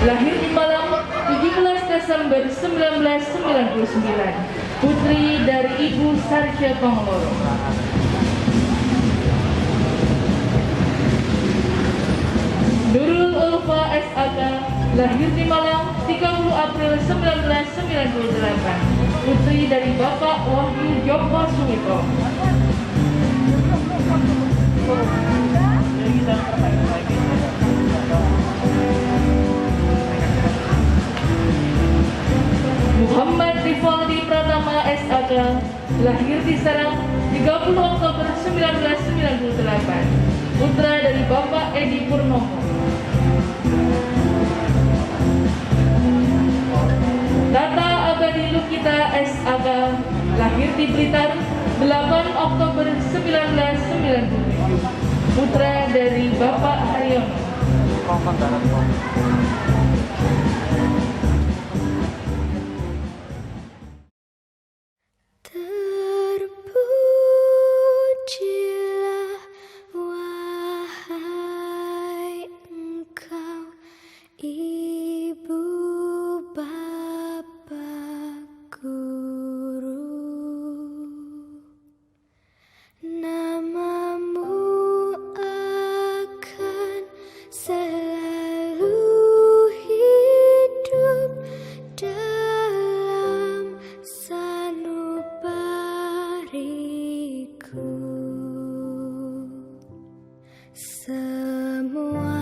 lahir di Malang 17 Desember 1999, putri dari Ibu Sarja Pangloro. Nurul Ulfa SAK, lahir di Malang 30 April 1998, putri dari Bapak Wahyu Joko Sumito. Muhammad Rivaldi Pratama SAK, lahir di Serang 30 Oktober 1998, putra dari Bapak Edi Purnomo. Tata Abadi Lukita SAK, lahir di Blitar 8 Oktober 1997, putra dari Bapak Haryono. Terpujilah wahai engkau, Ibu Bapa Guru, namamu akan semua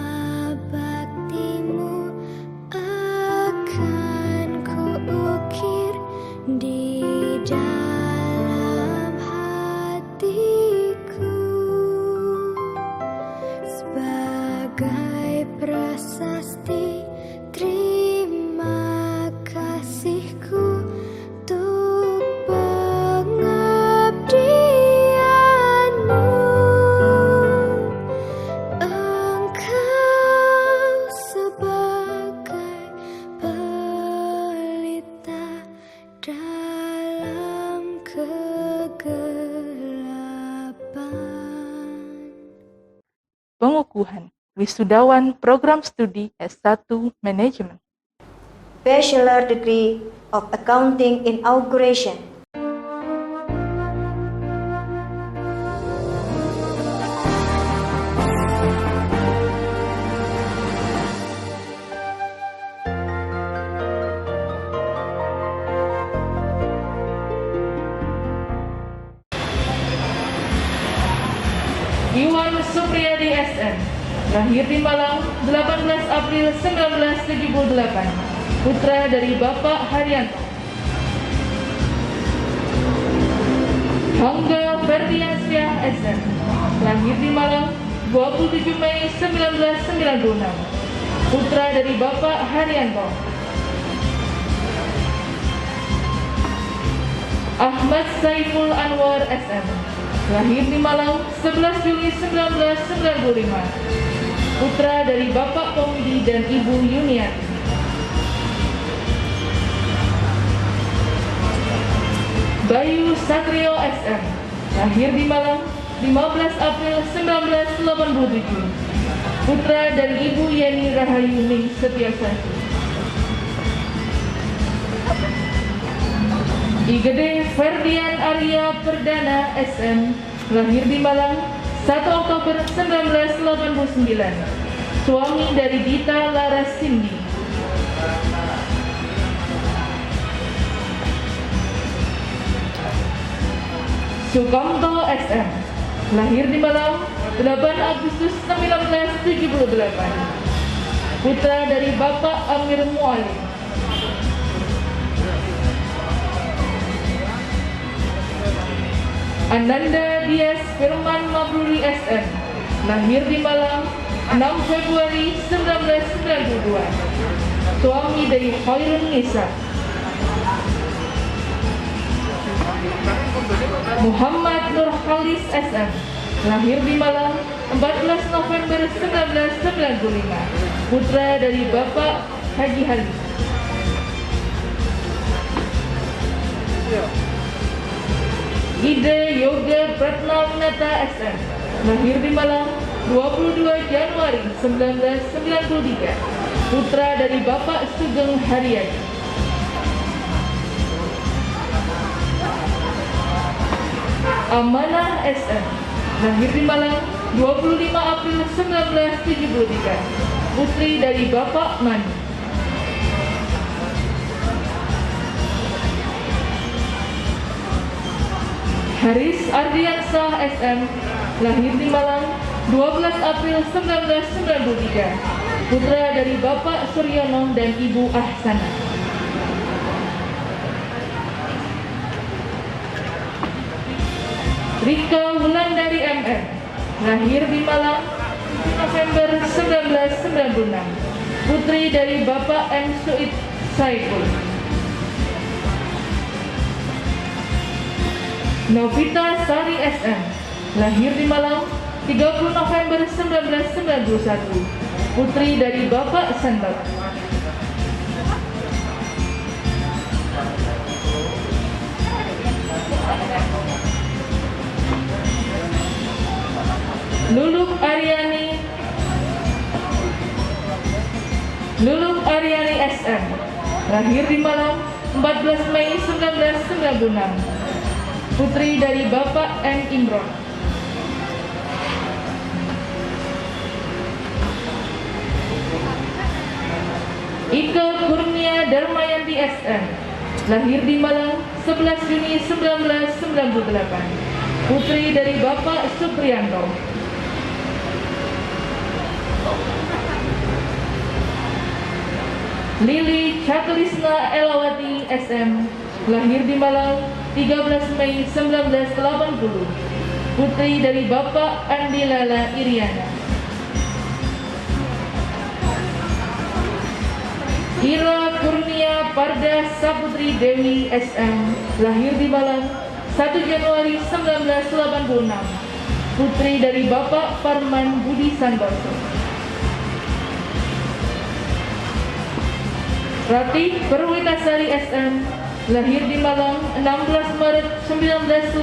baktimu akan kuukir di dalam hatiku sebagai prasasti terima kasihku untuk pengabdianmu. Engkau sebagai pelita dalam kegelapan. Pengukuhan Wisudawan Program Studi S1 Manajemen. Bachelor Degree of Accounting Inauguration. Iwan Supriyadi SM, lahir di Malang 18 April 1978, putra dari Bapak Haryanto. Hangga Ferdiansyah SM, lahir di Malang 27 Mei 1996, putra dari Bapak Haryanto. Ahmad Saiful Anwar SM, lahir di Malang 11 Juli 1995, putra dari Bapak Komudi dan Ibu Yuniati. Bayu Satrio SM, lahir di Malang 15 April 1987, putra dari Ibu Yeni Rahayuni Setiasati. Igede Ferdian Arya Perdana SM, lahir di Malang 1 Oktober 1989, suami dari Dita Laras Cindy. Sukamto SM, lahir di Malang 8 Agustus 1978, putra dari Bapak Amir Mualim. Ananda Dias Firman Mabruri SM, lahir di Malang 6 Februari 1992, suami dari Khairun Nisa. Muhammad Nur Khalis SM, lahir di Malang 14 November 1995, putra dari Bapak Haji Halim. Ide Yoga Pratnawinata SM, lahir di Malang 22 Januari 1993, putra dari Bapak Sugeng Haryadi. Amanah SM, lahir di Malang 25 April 1973, putri dari Bapak Mani. Haris Ardiansah SM, lahir di Malang 12 April 1993, putra dari Bapak Suryono dan Ibu Ahsana. Rika Wulandari MM, lahir di Malang 7 November 1996, putri dari Bapak M. Suid Saiful. Novita Sari SM, lahir di Malang 30 November 1991, putri dari Bapak Sanbat. Luluk Aryani SM, lahir di Malang 14 Mei 1996, putri dari Bapak M. Imron. Ika Kurnia Darmayanti SM, lahir di Malang 11 Juni 1998, putri dari Bapak Supriyanto. Lili Catulisna Elawati SM, lahir di Malang 13 Mei 1980, putri dari Bapak Andi Lala Iriana. Ira Kurnia Parda Saputri Dewi SM, lahir di Malang 1 Januari 1986, putri dari Bapak Parman Budi Santoso. Ratih Perwitasari SM, lahir di Malang 16 Maret 1984,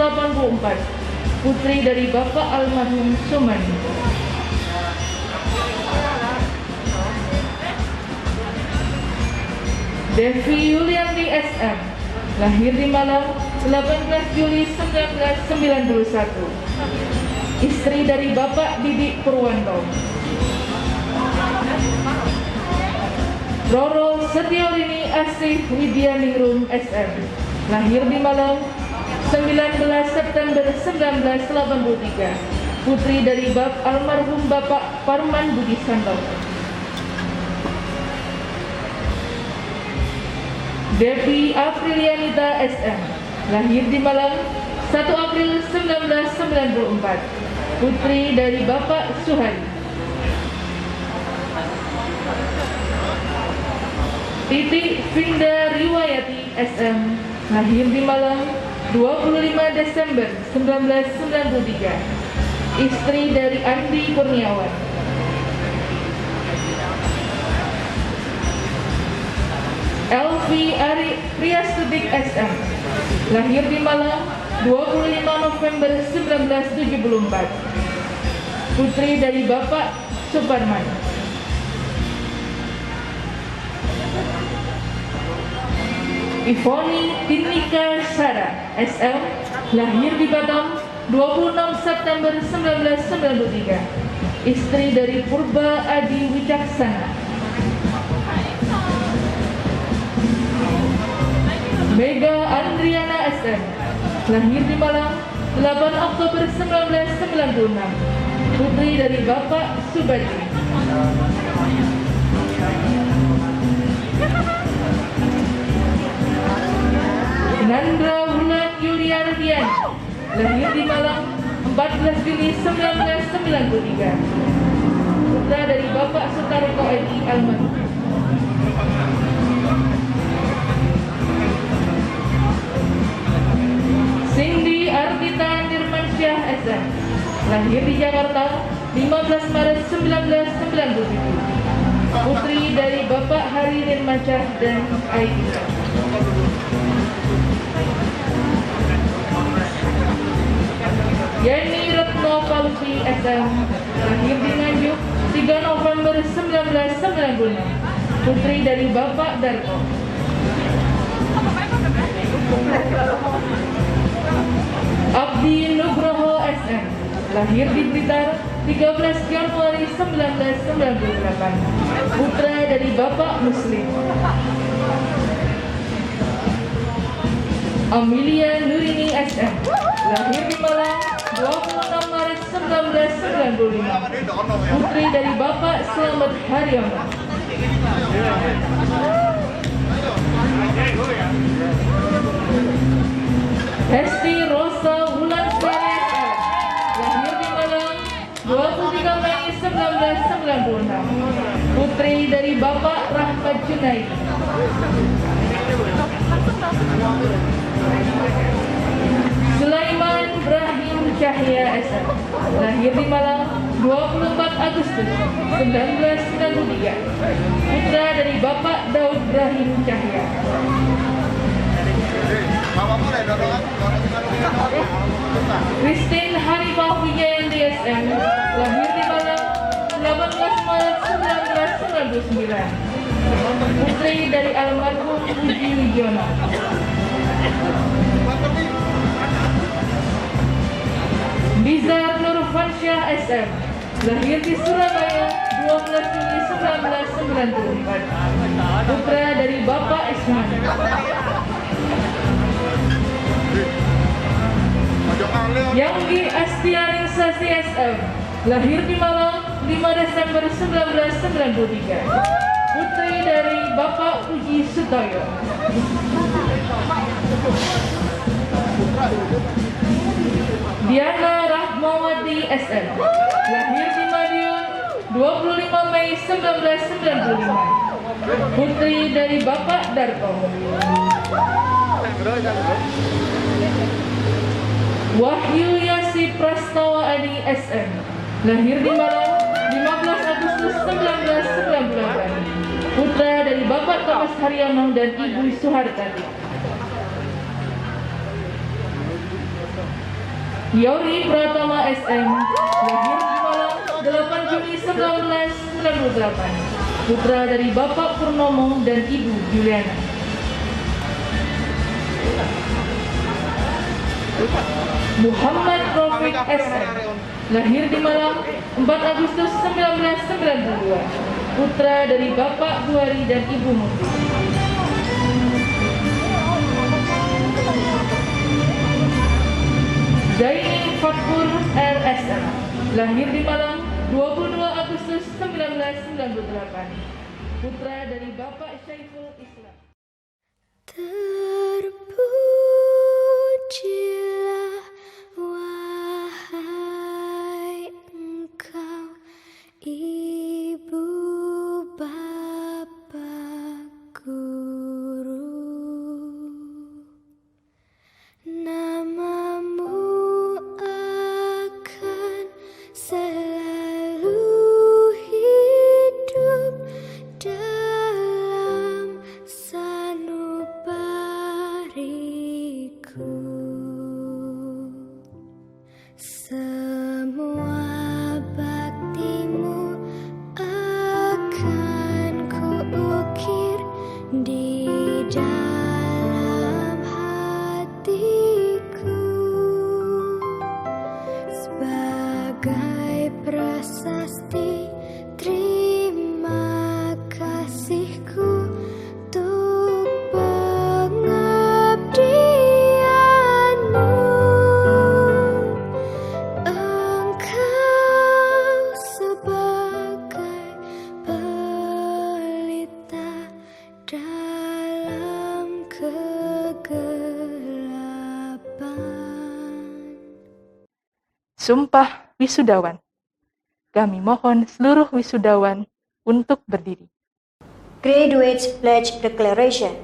putri dari Bapak almarhum Sumani. Devi Yulianti SM, lahir di Malang 18 Juli 1991, istri dari Bapak Didik Purwanto. Roro Setiolini Asih Widianingrum SM, lahir di Malang 19 September 1983, putri dari almarhum Bapak Parman Budi Santoso. Devi Aprilianita SM, lahir di Malang 1 April 1994, putri dari Bapak Suhadi. Titi Vinda Riwayati SM, lahir di Malang 25 Desember 1993, istri dari Andi Kurniawan. Elvi Ari Priastutik SM, lahir di Malang 25 November 1974, putri dari Bapak Suparman. Ivoni Tinika Sara SM, lahir di Batam 26 September 1993, istri dari Purba Adi Wicaksana. Mega Andriana SM, lahir di Malang 8 Oktober 1996, putri dari Bapak Subadi. Nandra Wulan Yuliardian, lahir di Malang 14 Juli 1993, putra dari Bapak Soekarno Edi almarhum. Cindy Ardita Nirmansyah SM, lahir di Jakarta 15 Maret 1997, putri dari Bapak Hari Nirmansyah dan Aida. Yani Retno Palupi SM, lahir di Nganjuk 3 November 1996, putri dari Bapak Darto. Abdi Nugroho SM, lahir di Blitar 13 Januari 1998, putra dari Bapak Muslim. Amelia Nurini SM, lahir di Malang 26 Maret 1995, putri dari Bapak Slamet Haryono. Hesti Rosa Wulansari SM, lahir di Malang 23 Mei 1996, putri dari Bapak Rahmat Junaidi. Sulaiman Brahim Cahya SM, lahir di Malang 24 Agustus 1993, putra dari Bapak Daud Brahim Cahya. Christine Hanifah Wijayanti SM, lahir di Malang 18 Maret 1999, putri dari almarhum Puji Wijono. Bizar Nurfansyah SM, lahir di Surabaya 12 Juli 1994, putra dari Bapak Isman. Yanggi Astianingsasi SM, lahir di Malang 5 Desember 1993. Putri dari Bapak Puji Sutoyo. Diana Rahmawati SM, lahir di Madiun 25 Mei 1995. Putri dari Bapak Darto. Wahyu Yasi Prastawa Adi SM, lahir di Malang 15 Agustus 1998. Putra dari Bapak Thomas Haryono dan Ibu Suhartati. Yori Pratama SM, lahir di Malang 8 Juni 1998. Putra dari Bapak Purnomo dan Ibu Juliana. Muhammad Rafiq SM, lahir di Malang 4 Agustus 1992. Putra dari Bapak Buhari dan Ibu Muti. Zaini Fatpur LSM, lahir di Malang 22 Agustus 1998. Putra dari Bapak Syaiful Islam. Terpujilah wahai engkau, Ibu Bapa Guru. Namamu akan selalu hidup dalam sanubariku. Semua baktimu akan kuukir di dalam hatiku sebagai prasasti terima kasihku untuk pengabdianmu. Engkau sebagai pelita dalam kegelapan. Sumpah Wisudawan. Kami mohon seluruh wisudawan untuk berdiri. Graduates Pledge Declaration.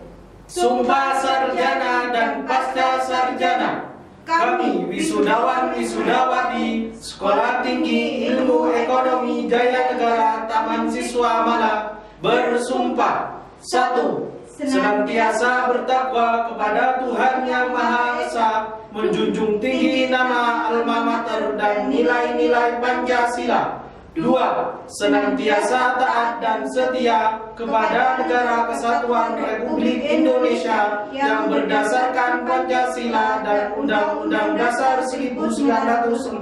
Sumpah sarjana dan pasca sarjana, kami wisudawan wisudawati Sekolah Tinggi Ilmu Ekonomi Jaya Negara Taman Siswa Malang bersumpah: 1. Senantiasa bertakwa kepada Tuhan Yang Maha Esa, menjunjung tinggi nama alma mater dan nilai-nilai Pancasila. 2. Senantiasa taat dan setia kepada Negara Kesatuan Republik Indonesia yang berdasarkan Pancasila dan Undang-Undang Dasar 1945.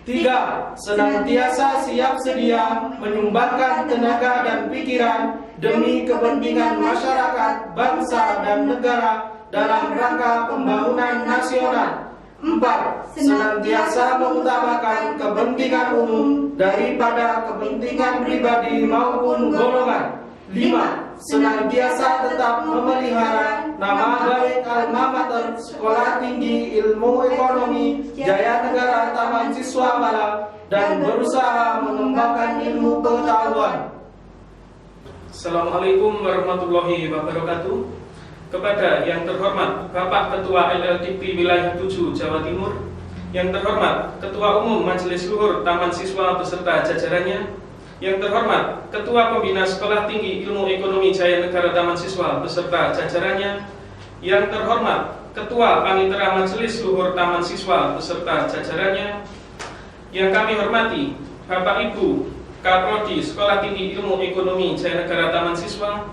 3. Senantiasa siap sedia menyumbangkan tenaga dan pikiran demi kepentingan masyarakat, bangsa, dan negara dalam rangka pembangunan nasional. 4. Senantiasa mengutamakan kepentingan umum daripada kepentingan pribadi maupun golongan. 5. Senantiasa tetap memelihara nama baik alma mater Sekolah Tinggi Ilmu Ekonomi Jaya Negara Taman Siswa Malang dan berusaha mengembangkan ilmu pengetahuan. Assalamualaikum warahmatullahi wabarakatuh. Kepada yang terhormat Bapak Ketua LLDP Wilayah 7 Jawa Timur, yang terhormat Ketua Umum Majelis Luhur Taman Siswa beserta jajarannya, yang terhormat Ketua Pembina Sekolah Tinggi Ilmu Ekonomi Jaya Negara Taman Siswa beserta jajarannya, yang terhormat Ketua Panitera Majelis Luhur Taman Siswa beserta jajarannya, yang kami hormati Bapak Ibu Kaprodi Sekolah Tinggi Ilmu Ekonomi Jaya Negara Taman Siswa,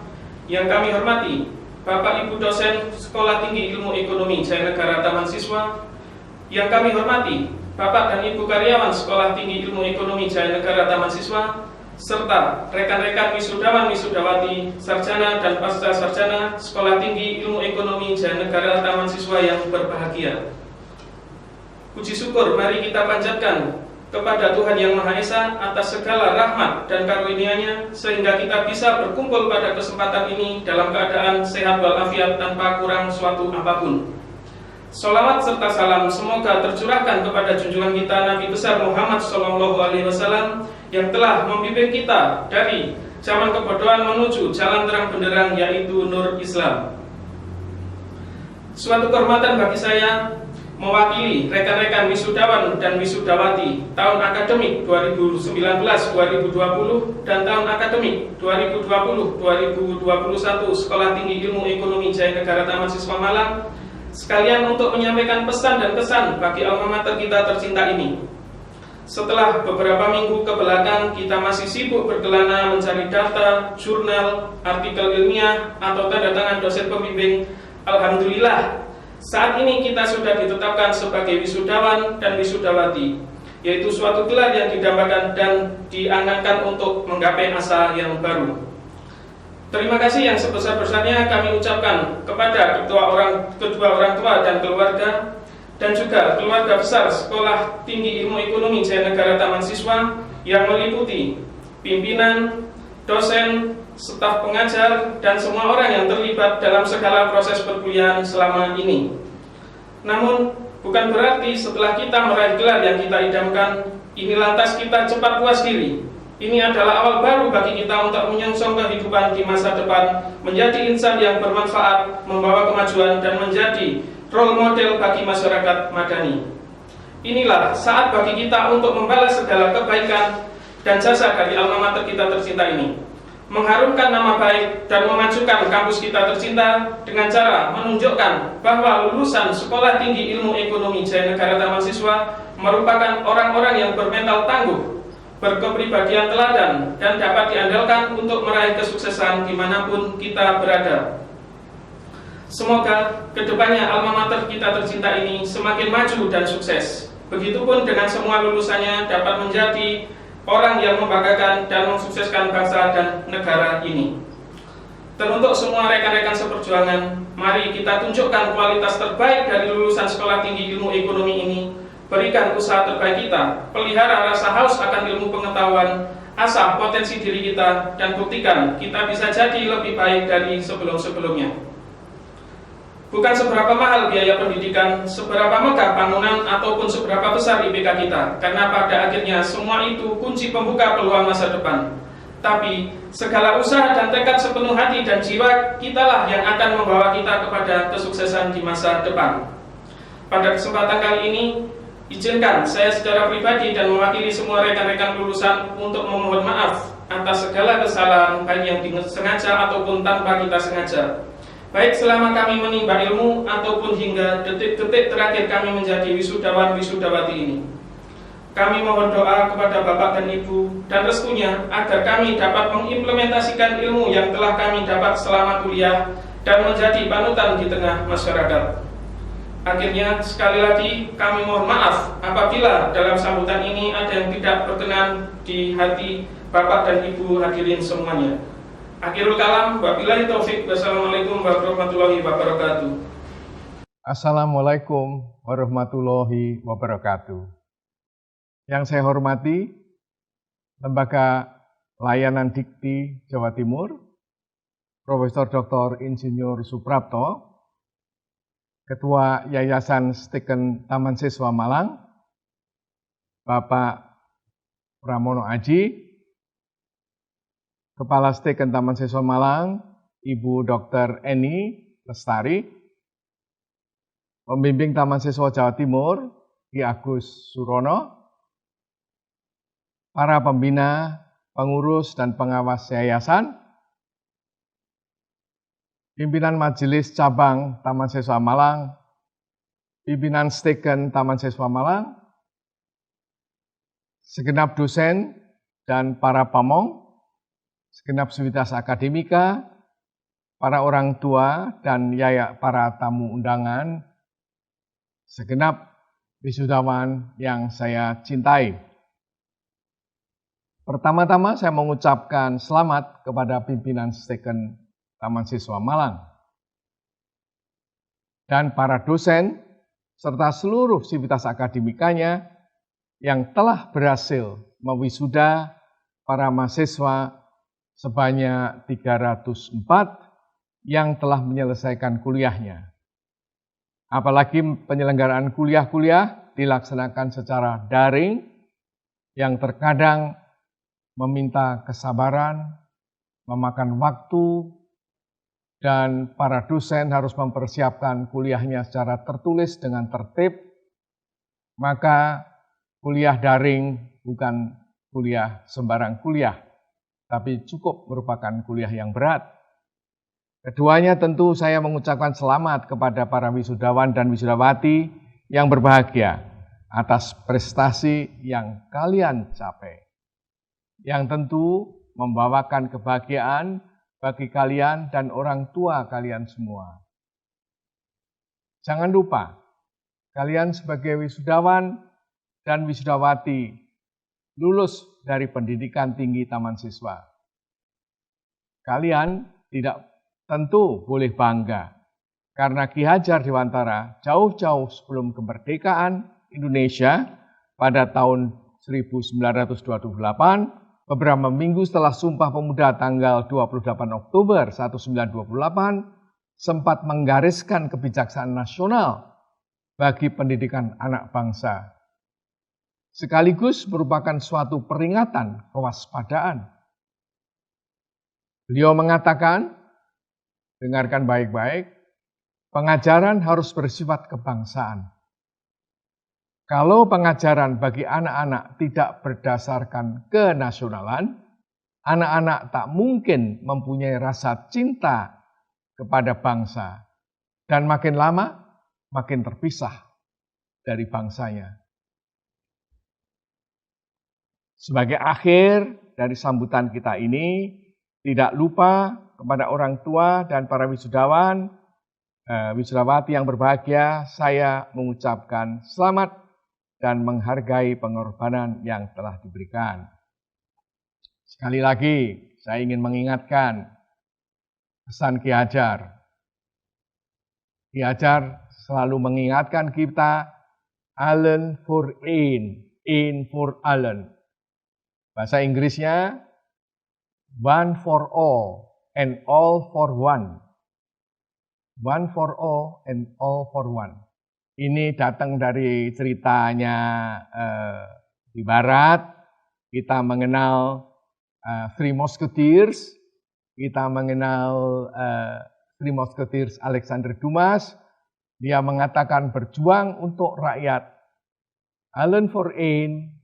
yang kami hormati Bapak Ibu dosen Sekolah Tinggi Ilmu Ekonomi Jaya Negara Taman Siswa, yang kami hormati Bapak dan Ibu karyawan Sekolah Tinggi Ilmu Ekonomi Jaya Negara Taman Siswa, serta rekan-rekan wisudawan wisudawati, sarjana dan pasca sarjana Sekolah Tinggi Ilmu Ekonomi Jaya Negara Taman Siswa yang berbahagia. Puji syukur mari kita panjatkan kepada Tuhan Yang Maha Esa atas segala rahmat dan karunia-Nya sehingga kita bisa berkumpul pada kesempatan ini dalam keadaan sehat walafiat tanpa kurang suatu apapun. Sholawat serta salam semoga tercurahkan kepada junjungan kita Nabi besar Muhammad SAW yang telah membimbing kita dari zaman kebodohan menuju jalan terang benderang, yaitu Nur Islam. Suatu kehormatan bagi saya mewakili rekan-rekan wisudawan dan wisudawati tahun akademik 2019-2020 dan tahun akademik 2020-2021 Sekolah Tinggi Ilmu Ekonomi Jaya Negara Taman Siswa Malang, sekalian untuk menyampaikan pesan dan kesan bagi alma mater kita tercinta ini. Setelah beberapa minggu kebelakang kita masih sibuk berkelana mencari data, jurnal, artikel ilmiah, atau tanda tangan dosen pembimbing, alhamdulillah saat ini kita sudah ditetapkan sebagai wisudawan dan wisudawati, yaitu suatu gelar yang didambakan dan diangankan untuk menggapai asa yang baru. Terima kasih yang sebesar-besarnya kami ucapkan kepada kedua orang tua dan keluarga, dan juga keluarga besar Sekolah Tinggi Ilmu Ekonomi Jaya Negara Taman Siswa yang meliputi pimpinan, dosen, staf pengajar, dan semua orang yang terlibat dalam segala proses perkuliahan selama ini. Namun, bukan berarti setelah kita meraih gelar yang kita idamkan, ini lantas kita cepat puas diri. Ini adalah awal baru bagi kita untuk menyongsong kehidupan di masa depan, menjadi insan yang bermanfaat, membawa kemajuan, dan menjadi role model bagi masyarakat madani. Inilah saat bagi kita untuk membalas segala kebaikan dan jasa dari alma mater kita tercinta ini, mengharumkan nama baik dan memajukan kampus kita tercinta dengan cara menunjukkan bahwa lulusan Sekolah Tinggi Ilmu Ekonomi Jaya Negara Taman Siswa merupakan orang-orang yang bermental tangguh, berkepribadian teladan, dan dapat diandalkan untuk meraih kesuksesan dimanapun kita berada. Semoga kedepannya alma mater kita tercinta ini semakin maju dan sukses. Begitupun dengan semua lulusannya dapat menjadi orang yang membanggakan dan mensukseskan bangsa dan negara ini. Dan untuk semua rekan-rekan seperjuangan, mari kita tunjukkan kualitas terbaik dari lulusan Sekolah Tinggi Ilmu Ekonomi ini. Berikan usaha terbaik kita, pelihara rasa haus akan ilmu pengetahuan, asah potensi diri kita, dan buktikan kita bisa jadi lebih baik dari sebelum-sebelumnya. Bukan seberapa mahal biaya pendidikan, seberapa megah bangunan, ataupun seberapa besar IPK kita, karena pada akhirnya semua itu kunci pembuka peluang masa depan. Tapi segala usaha dan tekad sepenuh hati dan jiwa kitalah yang akan membawa kita kepada kesuksesan di masa depan. Pada kesempatan kali ini, izinkan saya secara pribadi dan mewakili semua rekan-rekan lulusan untuk memohon maaf atas segala kesalahan, baik yang disengaja ataupun tanpa kita sengaja, baik selama kami menimba ilmu ataupun hingga detik-detik terakhir kami menjadi wisudawan wisudawati ini. Kami mohon doa kepada Bapak dan Ibu dan restunya agar kami dapat mengimplementasikan ilmu yang telah kami dapat selama kuliah dan menjadi panutan di tengah masyarakat. Akhirnya sekali lagi kami mohon maaf apabila dalam sambutan ini ada yang tidak berkenan di hati Bapak dan Ibu hadirin semuanya. Akhirul kalam, wabillahi taufik, wassalamualaikum warahmatullahi wabarakatuh. Assalamualaikum warahmatullahi wabarakatuh. Yang saya hormati, Lembaga Layanan Dikti Jawa Timur, Profesor Dr. Insinyur Suprapto, Ketua Yayasan Steken Taman Siswa Malang, Bapak Pramono Aji, Kepala Steken Taman Siswa Malang, Ibu Dr. Eni Lestari, Pembimbing Taman Siswa Jawa Timur, Ki Agus Surono, para pembina, pengurus, dan pengawas yayasan, pimpinan Majelis Cabang Taman Siswa Malang, pimpinan Steken Taman Siswa Malang, segenap dosen dan para pamong, segenap sivitas akademika, para orang tua dan para tamu undangan, segenap wisudawan yang saya cintai. Pertama-tama saya mengucapkan selamat kepada pimpinan Steken Taman Siswa Malang dan para dosen serta seluruh sivitas akademikanya yang telah berhasil mewisuda para mahasiswa sebanyak 304 yang telah menyelesaikan kuliahnya. Apalagi penyelenggaraan kuliah-kuliah dilaksanakan secara daring yang terkadang meminta kesabaran, memakan waktu, dan para dosen harus mempersiapkan kuliahnya secara tertulis dengan tertib, maka kuliah daring bukan kuliah sembarang kuliah, tapi cukup merupakan kuliah yang berat. Keduanya tentu saya mengucapkan selamat kepada para wisudawan dan wisudawati yang berbahagia atas prestasi yang kalian capai, yang tentu membawakan kebahagiaan bagi kalian dan orang tua kalian semua. Jangan lupa, kalian sebagai wisudawan dan wisudawati lulus dari pendidikan tinggi taman siswa. Kalian tidak tentu boleh bangga karena Ki Hajar Dewantara jauh-jauh sebelum kemerdekaan Indonesia pada tahun 1928, beberapa minggu setelah Sumpah Pemuda tanggal 28 Oktober 1928, sempat menggariskan kebijaksanaan nasional bagi pendidikan anak bangsa. Sekaligus merupakan suatu peringatan kewaspadaan. Beliau mengatakan, dengarkan baik-baik, pengajaran harus bersifat kebangsaan. Kalau pengajaran bagi anak-anak tidak berdasarkan kenasionalan, anak-anak tak mungkin mempunyai rasa cinta kepada bangsa. Dan makin lama, makin terpisah dari bangsanya. Sebagai akhir dari sambutan kita ini, tidak lupa kepada orang tua dan para wisudawan, wisudawati yang berbahagia, saya mengucapkan selamat dan menghargai pengorbanan yang telah diberikan. Sekali lagi, saya ingin mengingatkan pesan Ki Hajar. Ki Hajar selalu mengingatkan kita, allen for een for allen. Bahasa Inggrisnya, one for all and all for one. One for all and all for one. Ini datang dari ceritanya di Barat. Kita mengenal Three Musketeers. Kita mengenal Three Musketeers Alexander Dumas. Dia mengatakan berjuang untuk rakyat. Allen for een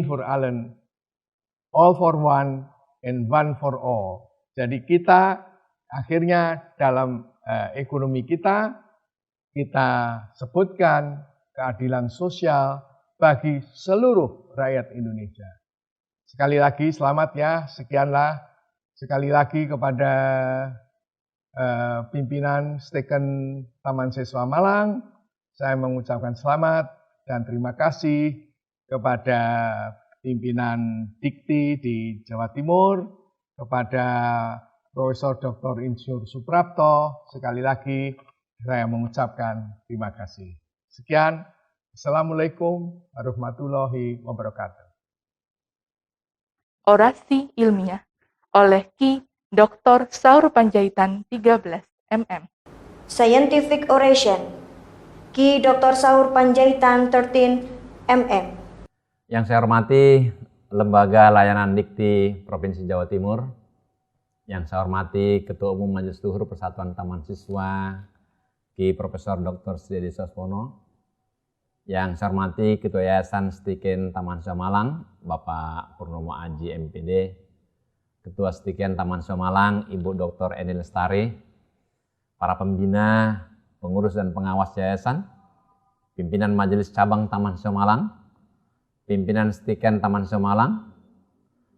for allen, all for one, and one for all. Jadi kita akhirnya dalam ekonomi kita sebutkan keadilan sosial bagi seluruh rakyat Indonesia. Sekali lagi selamat ya, sekianlah. Sekali lagi kepada pimpinan Steken Taman Siswa Malang, saya mengucapkan selamat dan terima kasih kepada pimpinan Dikti di Jawa Timur, kepada Profesor Dr. Insinyur Suprapto, sekali lagi saya mengucapkan terima kasih. Sekian, Assalamualaikum warahmatullahi wabarakatuh. Orasi ilmiah oleh Ki Dr. Saur Panjaitan 13 MM. Scientific Oration, Ki Dr. Saur Panjaitan 13 MM. Yang saya hormati Lembaga Layanan Dikti Provinsi Jawa Timur, yang saya hormati Ketua Umum Majelis Luhur Persatuan Taman Siswa, Ki Profesor Dr. Sudiyadi Saswono, yang saya hormati Ketua Yayasan Stiken Taman Siswa Malang, Bapak Purnomo Aji MPD, Ketua Stiken Taman Siswa Malang, Ibu Dr. Eni Lestari, para pembina, pengurus dan pengawas yayasan, pimpinan Majelis Cabang Taman Siswa Malang, pimpinan Stiken Taman Siswa Malang,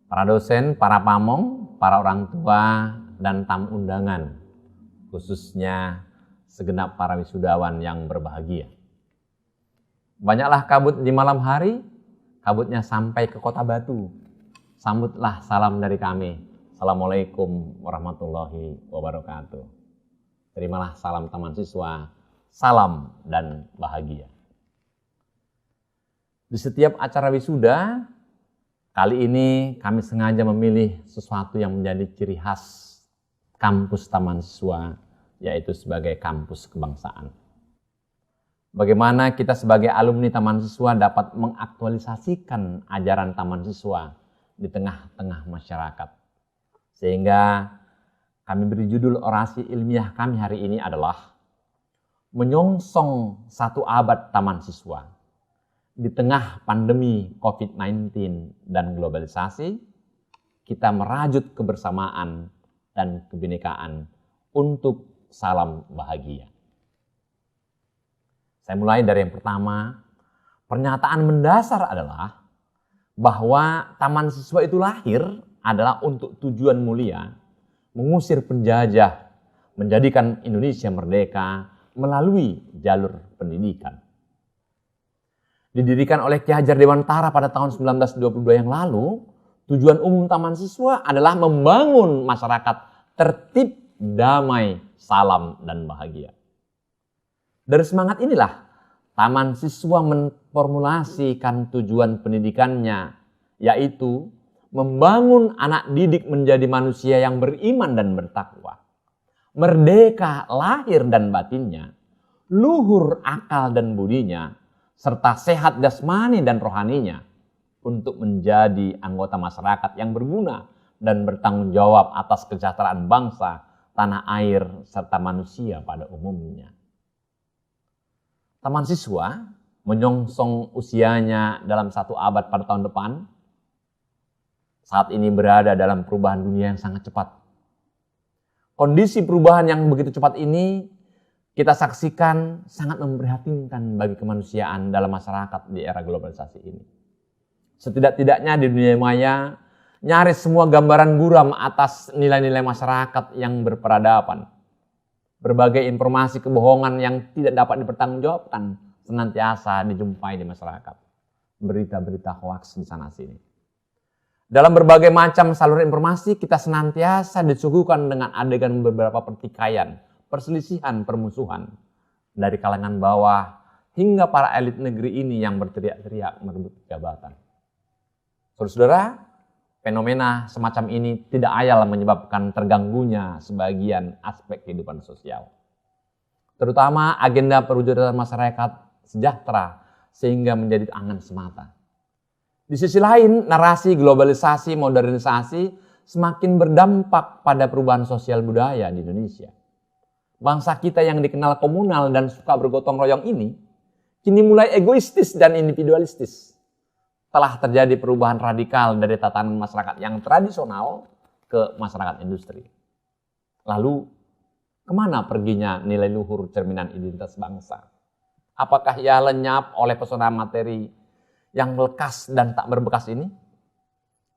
para dosen, para pamong, para orang tua, dan tamu undangan, khususnya segenap para wisudawan yang berbahagia. Banyaklah kabut di malam hari, kabutnya sampai ke Kota Batu. Sambutlah salam dari kami. Assalamualaikum warahmatullahi wabarakatuh. Terimalah salam Taman Siswa, salam dan bahagia. Di setiap acara wisuda, kali ini kami sengaja memilih sesuatu yang menjadi ciri khas kampus Taman Siswa, yaitu sebagai kampus kebangsaan. Bagaimana kita sebagai alumni Taman Siswa dapat mengaktualisasikan ajaran Taman Siswa di tengah-tengah masyarakat. Sehingga kami beri judul orasi ilmiah kami hari ini adalah Menyongsong 1 abad Taman Siswa. Di tengah pandemi COVID-19 dan globalisasi, kita merajut kebersamaan dan kebinekaan untuk salam bahagia. Saya mulai dari yang pertama. Pernyataan mendasar adalah bahwa Taman Siswa itu lahir adalah untuk tujuan mulia, mengusir penjajah, menjadikan Indonesia merdeka melalui jalur pendidikan. Didirikan oleh Ki Hajar Dewantara pada tahun 1922 yang lalu, tujuan umum Taman Siswa adalah membangun masyarakat tertib, damai, salam, dan bahagia. Dari semangat inilah, Taman Siswa memformulasikan tujuan pendidikannya, yaitu membangun anak didik menjadi manusia yang beriman dan bertakwa, merdeka lahir dan batinnya, luhur akal dan budinya, serta sehat jasmani dan rohaninya, untuk menjadi anggota masyarakat yang berguna dan bertanggung jawab atas kesejahteraan bangsa, tanah air, serta manusia pada umumnya. Taman Siswa menyongsong usianya dalam 1 abad pada tahun depan, saat ini berada dalam perubahan dunia yang sangat cepat. Kondisi perubahan yang begitu cepat ini kita saksikan sangat memprihatinkan bagi kemanusiaan dalam masyarakat di era globalisasi ini. Setidak-tidaknya di dunia maya, nyaris semua gambaran buram atas nilai-nilai masyarakat yang berperadaban. Berbagai informasi kebohongan yang tidak dapat dipertanggungjawabkan senantiasa dijumpai di masyarakat. Berita-berita hoaks di sana-sini. Dalam berbagai macam saluran informasi, kita senantiasa disuguhkan dengan adegan beberapa pertikaian, perselisihan, permusuhan. Dari kalangan bawah hingga para elit negeri ini yang berteriak-teriak merebut jabatan. Saudara-saudara, fenomena semacam ini tidak ayal menyebabkan terganggunya sebagian aspek kehidupan sosial. Terutama agenda perwujudan masyarakat sejahtera sehingga menjadi angan semata. Di sisi lain, narasi globalisasi, modernisasi semakin berdampak pada perubahan sosial budaya di Indonesia. Bangsa kita yang dikenal komunal dan suka bergotong royong ini, kini mulai egoistis dan individualistis. Telah terjadi perubahan radikal dari tatanan masyarakat yang tradisional ke masyarakat industri. Lalu, kemana perginya nilai luhur cerminan identitas bangsa? Apakah ia lenyap oleh pesona materi yang lekas dan tak berbekas ini?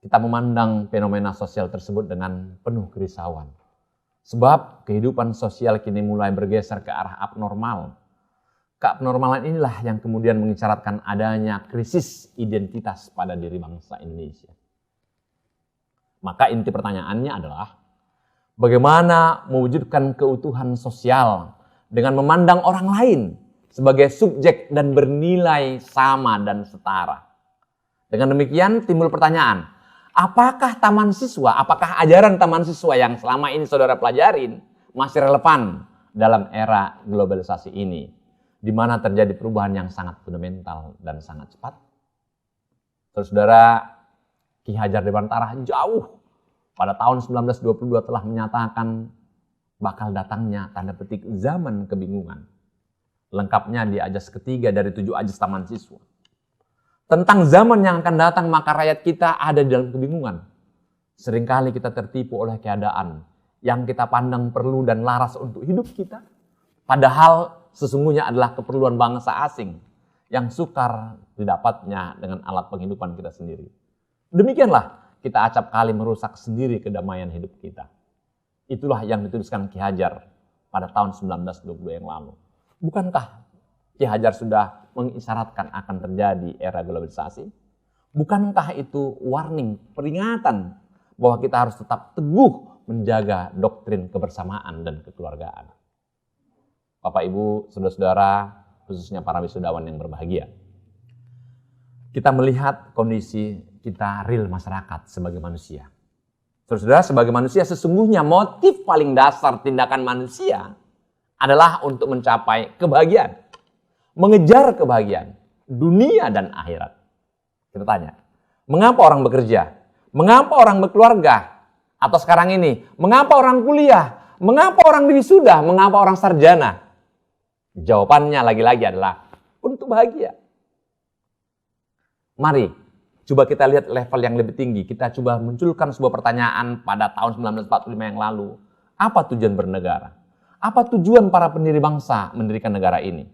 Kita memandang fenomena sosial tersebut dengan penuh kerisauan. Sebab kehidupan sosial kini mulai bergeser ke arah abnormal. Keabnormalan inilah yang kemudian mengisyaratkan adanya krisis identitas pada diri bangsa Indonesia. Maka inti pertanyaannya adalah, bagaimana mewujudkan keutuhan sosial dengan memandang orang lain sebagai subjek dan bernilai sama dan setara. Dengan demikian timbul pertanyaan, apakah Taman Siswa, apakah ajaran Taman Siswa yang selama ini saudara pelajarin masih relevan dalam era globalisasi ini, di mana terjadi perubahan yang sangat fundamental dan sangat cepat? Saudara, Ki Hajar Dewantara jauh pada tahun 1922 telah menyatakan bakal datangnya tanda petik zaman kebingungan. Lengkapnya di ajas ketiga dari 7 ajas Taman Siswa. Tentang zaman yang akan datang, maka rakyat kita ada di dalam kebingungan. Seringkali kita tertipu oleh keadaan yang kita pandang perlu dan laras untuk hidup kita. Padahal sesungguhnya adalah keperluan bangsa asing yang sukar didapatnya dengan alat penghidupan kita sendiri. Demikianlah kita acap kali merusak sendiri kedamaian hidup kita. Itulah yang dituliskan Ki Hajar pada tahun 1922 yang lalu. Bukankah Ki Hajar sudah mengisyaratkan akan terjadi era globalisasi? Bukankah itu warning, peringatan bahwa kita harus tetap teguh menjaga doktrin kebersamaan dan kekeluargaan? Bapak, Ibu, saudara-saudara, khususnya para wisudawan yang berbahagia. kita melihat kondisi kita real masyarakat sebagai manusia. Saudara, sebagai manusia sesungguhnya motif paling dasar tindakan manusia adalah untuk mencapai kebahagiaan. Mengejar kebahagiaan dunia dan akhirat. Kita tanya, mengapa orang bekerja? Mengapa orang berkeluarga? Atau sekarang ini, mengapa orang kuliah? Mengapa orang wisuda? Mengapa orang sarjana? Jawabannya lagi-lagi adalah untuk bahagia. Mari, coba kita lihat level yang lebih tinggi. Kita coba munculkan sebuah pertanyaan pada tahun 1945 yang lalu. Apa tujuan bernegara? Apa tujuan para pendiri bangsa mendirikan negara ini?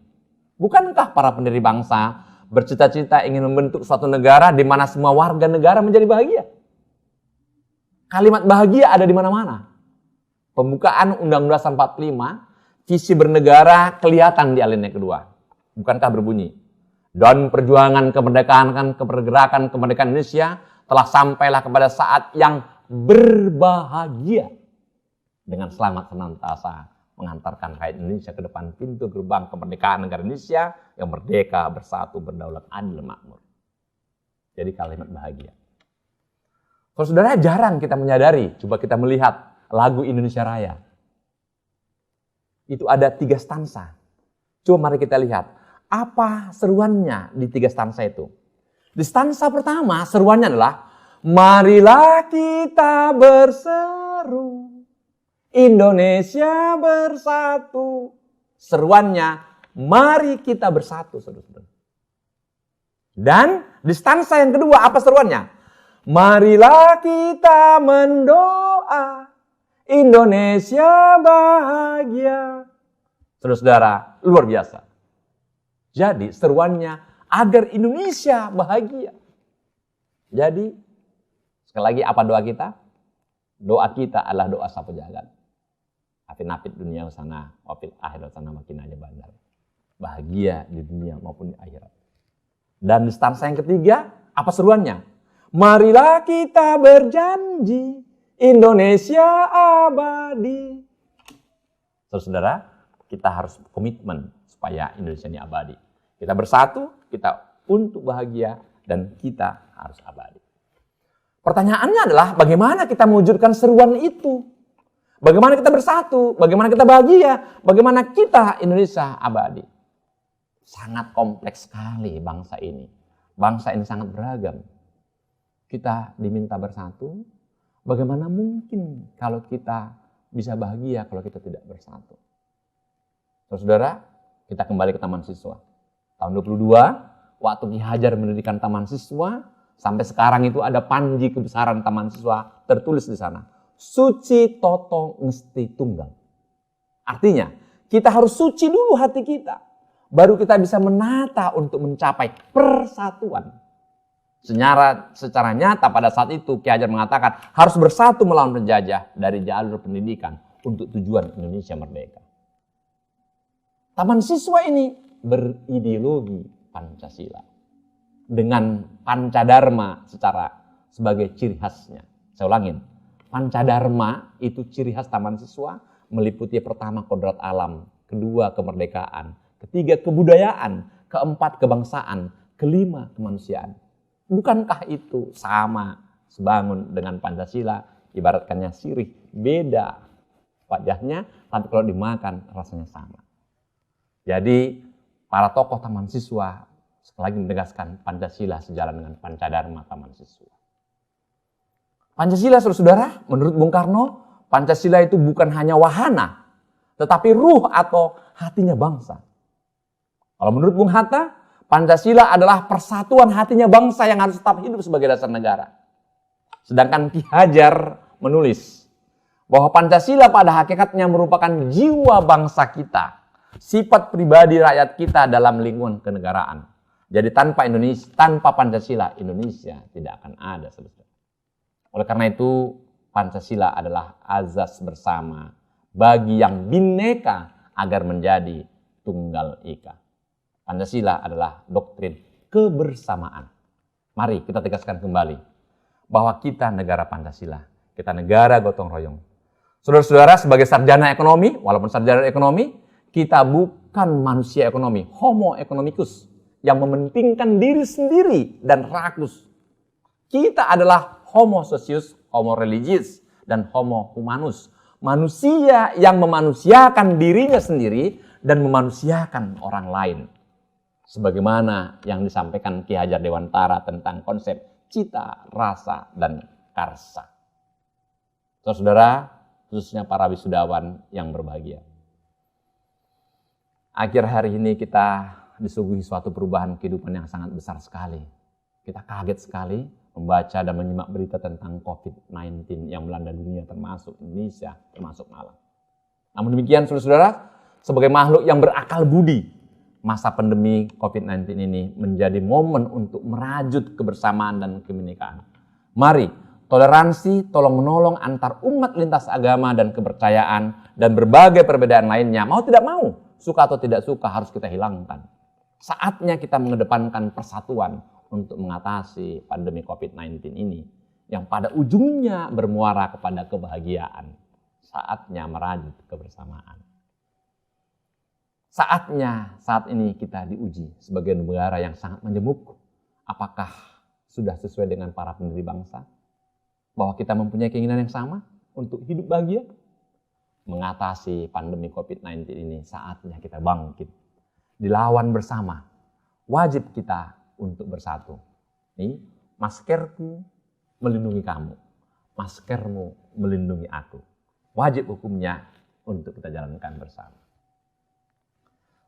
Bukankah para pendiri bangsa bercita-cita ingin membentuk suatu negara di mana semua warga negara menjadi bahagia? Kalimat bahagia ada di mana-mana. Pembukaan Undang-Undang Dasar 45, visi bernegara kelihatan di alinea kedua. Bukankah berbunyi, dan perjuangan kemerdekaan Indonesia telah sampailah kepada saat yang berbahagia dengan selamat senantiasa mengantarkan rakyat Indonesia ke depan pintu gerbang kemerdekaan negara Indonesia yang merdeka, bersatu, berdaulat, adil, makmur. Jadi kalimat bahagia. Kalau saudara jarang kita menyadari, coba kita melihat lagu Indonesia Raya. Itu ada 3 stansa. Coba mari kita lihat, apa seruannya di 3 stansa itu. Di stansa pertama, seruannya adalah, marilah kita berseru, Indonesia bersatu. Seruannya, mari kita bersatu, saudara-saudara. Dan di stansa yang kedua, apa seruannya? Marilah kita mendoa, Indonesia bahagia. Saudara-saudara, luar biasa. Jadi seruannya agar Indonesia bahagia. Jadi sekali lagi apa doa kita? Doa kita adalah doa sapu jagat. Afin-afin dunia sana, wafil akhirat sana makin aja bandar. Bahagia di dunia maupun di akhirat. Dan di stansa yang ketiga, apa seruannya? Marilah kita berjanji, Indonesia abadi. Saudara, kita harus komitmen supaya Indonesia ini abadi. Kita bersatu, kita untuk bahagia, dan kita harus abadi. Pertanyaannya adalah bagaimana kita mewujudkan seruan itu? Bagaimana kita bersatu? Bagaimana kita bahagia? Bagaimana kita Indonesia abadi? Sangat kompleks sekali bangsa ini. Bangsa ini sangat beragam. Kita diminta bersatu. Bagaimana mungkin kalau kita bisa bahagia kalau kita tidak bersatu? Saudara, kita kembali ke Taman Siswa. Tahun 22, waktu Ki Hajar mendirikan Taman Siswa, sampai sekarang itu ada panji kebesaran Taman Siswa tertulis di sana. Suci toto ngesti tunggal. Artinya, kita harus suci dulu hati kita. Baru kita bisa menata untuk mencapai persatuan. Secara nyata pada saat itu Ki Hajar mengatakan harus bersatu melawan penjajah dari jalur pendidikan untuk tujuan Indonesia merdeka. Taman Siswa ini berideologi Pancasila dengan Pancadharma sebagai ciri khasnya. Saya ulangin, Pancadharma itu ciri khas Taman Siswa meliputi pertama kodrat alam, kedua kemerdekaan, ketiga kebudayaan, keempat kebangsaan, kelima kemanusiaan. Bukankah itu sama sebangun dengan Pancasila? Ibaratkannya sirih, beda wajahnya, tapi kalau dimakan rasanya sama. Jadi para tokoh Taman Siswa sekali lagi menegaskan Pancasila sejalan dengan Pancadharma Taman Siswa. Pancasila, saudara, menurut Bung Karno, Pancasila itu bukan hanya wahana, tetapi ruh atau hatinya bangsa. Kalau menurut Bung Hatta, Pancasila adalah persatuan hatinya bangsa yang harus tetap hidup sebagai dasar negara. Sedangkan Ki Hajar menulis bahwa Pancasila pada hakikatnya merupakan jiwa bangsa kita, sifat pribadi rakyat kita dalam lingkungan kenegaraan. Jadi tanpa Pancasila, Indonesia tidak akan ada. Oleh karena itu, Pancasila adalah azas bersama bagi yang bineka agar menjadi tunggal ika. Pancasila adalah doktrin kebersamaan. Mari kita tegaskan kembali bahwa kita negara Pancasila, kita negara gotong royong. Saudara-saudara, sebagai sarjana ekonomi, walaupun sarjana ekonomi, kita bukan manusia ekonomi, homo economicus, yang mementingkan diri sendiri dan rakus. Kita adalah homo socius, homo religius, dan homo humanus. Manusia yang memanusiakan dirinya sendiri dan memanusiakan orang lain. Sebagaimana yang disampaikan Ki Hajar Dewantara tentang konsep cita, rasa, dan karsa. Saudara, khususnya para wisudawan yang berbahagia. Akhir hari ini kita disuguhi suatu perubahan kehidupan yang sangat besar sekali. Kita kaget sekali membaca dan menyimak berita tentang COVID-19 yang melanda dunia termasuk Indonesia, termasuk Malang. Namun demikian saudara-saudara, sebagai makhluk yang berakal budi, masa pandemi COVID-19 ini menjadi momen untuk merajut kebersamaan dan kebinekaan. Mari, toleransi, tolong-menolong antar umat lintas agama dan kepercayaan dan berbagai perbedaan lainnya, mau tidak mau, suka atau tidak suka harus kita hilangkan. Saatnya kita mengedepankan persatuan untuk mengatasi pandemi COVID-19 ini yang pada ujungnya bermuara kepada kebahagiaan. Saatnya merajut kebersamaan. Saatnya saat ini kita diuji sebagai negara yang sangat menjemuk. Apakah sudah sesuai dengan para pendiri bangsa? Bahwa kita mempunyai keinginan yang sama untuk hidup bahagia? Mengatasi pandemi COVID-19 ini saatnya kita bangkit. Dilawan bersama. Wajib kita untuk bersatu. Nih, maskerku melindungi kamu. Maskermu melindungi aku. Wajib hukumnya untuk kita jalankan bersama.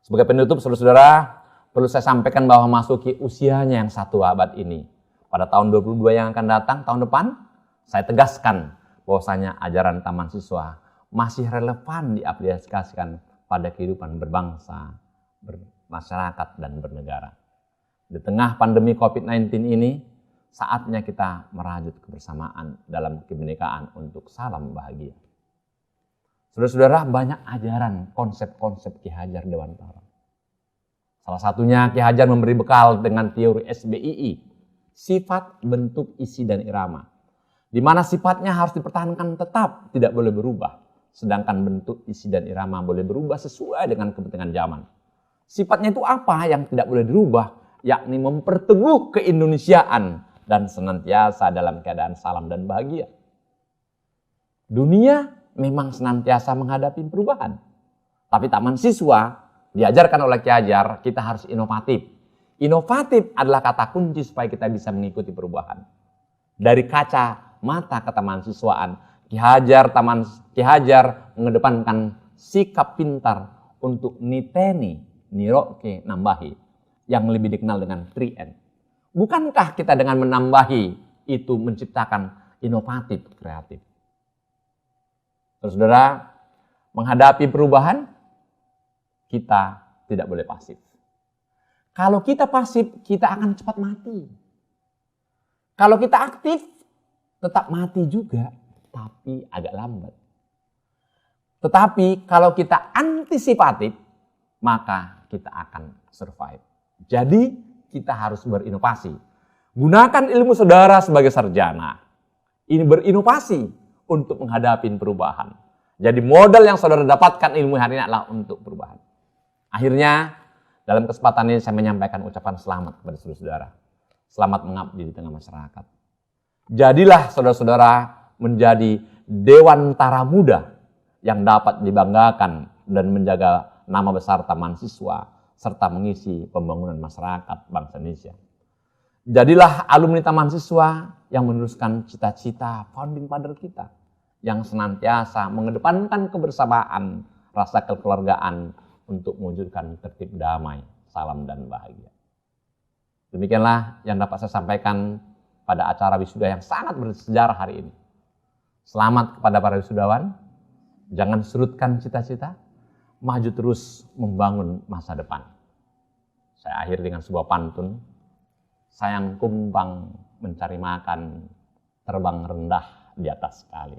Sebagai penutup, saudara-saudara, perlu saya sampaikan bahwa masuki usianya yang 1 abad ini. Pada tahun 22 yang akan datang, tahun depan, saya tegaskan bahwasanya ajaran Taman Siswa masih relevan diaplikasikan pada kehidupan berbangsa, bermasyarakat, dan bernegara. Di tengah pandemi COVID-19 ini, saatnya kita merajut kebersamaan dalam kebinekaan untuk salam bahagia. Saudara-saudara, banyak ajaran konsep-konsep Ki Hajar Dewantara. Salah satunya Ki Hajar memberi bekal dengan teori SBII, sifat, bentuk, isi, dan irama. Di mana sifatnya harus dipertahankan tetap, tidak boleh berubah. Sedangkan bentuk, isi, dan irama boleh berubah sesuai dengan kepentingan zaman. Sifatnya itu apa yang tidak boleh dirubah? Yakni memperteguh keindonesiaan dan senantiasa dalam keadaan salam dan bahagia. Dunia memang senantiasa menghadapi perubahan. Tapi Taman Siswa diajarkan oleh Ki Hajar, kita harus inovatif. Inovatif adalah kata kunci supaya kita bisa mengikuti perubahan. Dari kaca mata ketamansiiswaan, Ki Hajar mengedepankan sikap pintar untuk niteni, niroke, nambahi, yang lebih dikenal dengan 3N. Bukankah kita dengan menambahi itu menciptakan inovatif, kreatif? Saudara, menghadapi perubahan, kita tidak boleh pasif. Kalau kita pasif, kita akan cepat mati. Kalau kita aktif, tetap mati juga, tapi agak lambat. Tetapi kalau kita antisipatif, maka kita akan survive. Jadi kita harus berinovasi. Gunakan ilmu saudara sebagai sarjana. Ini berinovasi untuk menghadapi perubahan. Jadi modal yang saudara dapatkan ilmu hari ini adalah untuk perubahan. Akhirnya dalam kesempatan ini saya menyampaikan ucapan selamat kepada saudara-saudara. Selamat mengabdi di tengah masyarakat. Jadilah saudara-saudara menjadi dewantara muda yang dapat dibanggakan dan menjaga nama besar Taman Siswa serta mengisi pembangunan masyarakat bangsa Indonesia. Jadilah alumni Taman Siswa yang meneruskan cita-cita founding father kita yang senantiasa mengedepankan kebersamaan, rasa kekeluargaan untuk mewujudkan tertib damai, salam dan bahagia. Demikianlah yang dapat saya sampaikan pada acara wisuda yang sangat bersejarah hari ini. Selamat kepada para wisudawan, jangan surutkan cita-cita, maju terus membangun masa depan. Saya akhiri dengan sebuah pantun. Sayang kumbang mencari makan, terbang rendah di atas kali.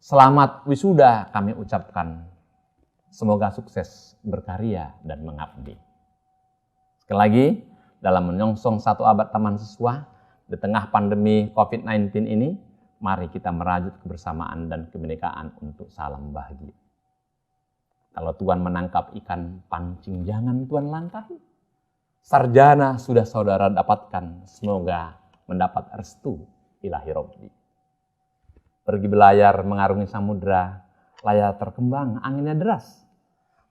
Selamat wisuda kami ucapkan. Semoga sukses berkarya dan mengabdi. Sekali lagi, dalam menyongsong 1 abad Taman Siswa, di tengah pandemi COVID-19 ini, mari kita merajut kebersamaan dan kebinekaan untuk salam bahagia. Kalau Tuhan menangkap ikan pancing, jangan Tuhan langkahi. sarjana sudah saudara dapatkan, semoga mendapat restu ilahi Rabbi. Pergi belayar mengarungi samudra, layar terkembang, anginnya deras.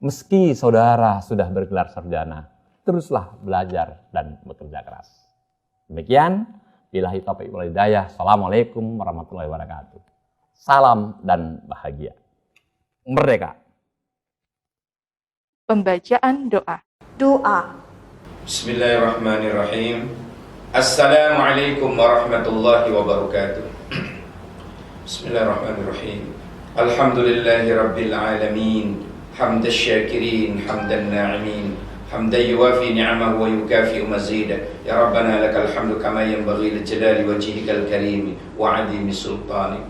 Meski saudara sudah bergelar sarjana, teruslah belajar dan bekerja keras. Demikian, billahi taufiq wal hidayah. Assalamualaikum warahmatullahi wabarakatuh. Salam dan bahagia. Merdeka. Pembacaan doa. Doa. Bismillahirrahmanirrahim. Assalamualaikum warahmatullahi wabarakatuh. Bismillahirrahmanirrahim. Alhamdulillahi rabbil alamin. Hamdan syakirin, hamdan na'imin, hamdan yuwafi ni'amahu wa yukafi mazida. Ya Rabbana lakal hamdu kama yanbaghi li jalali wajhikal karim wa 'azimi sultani.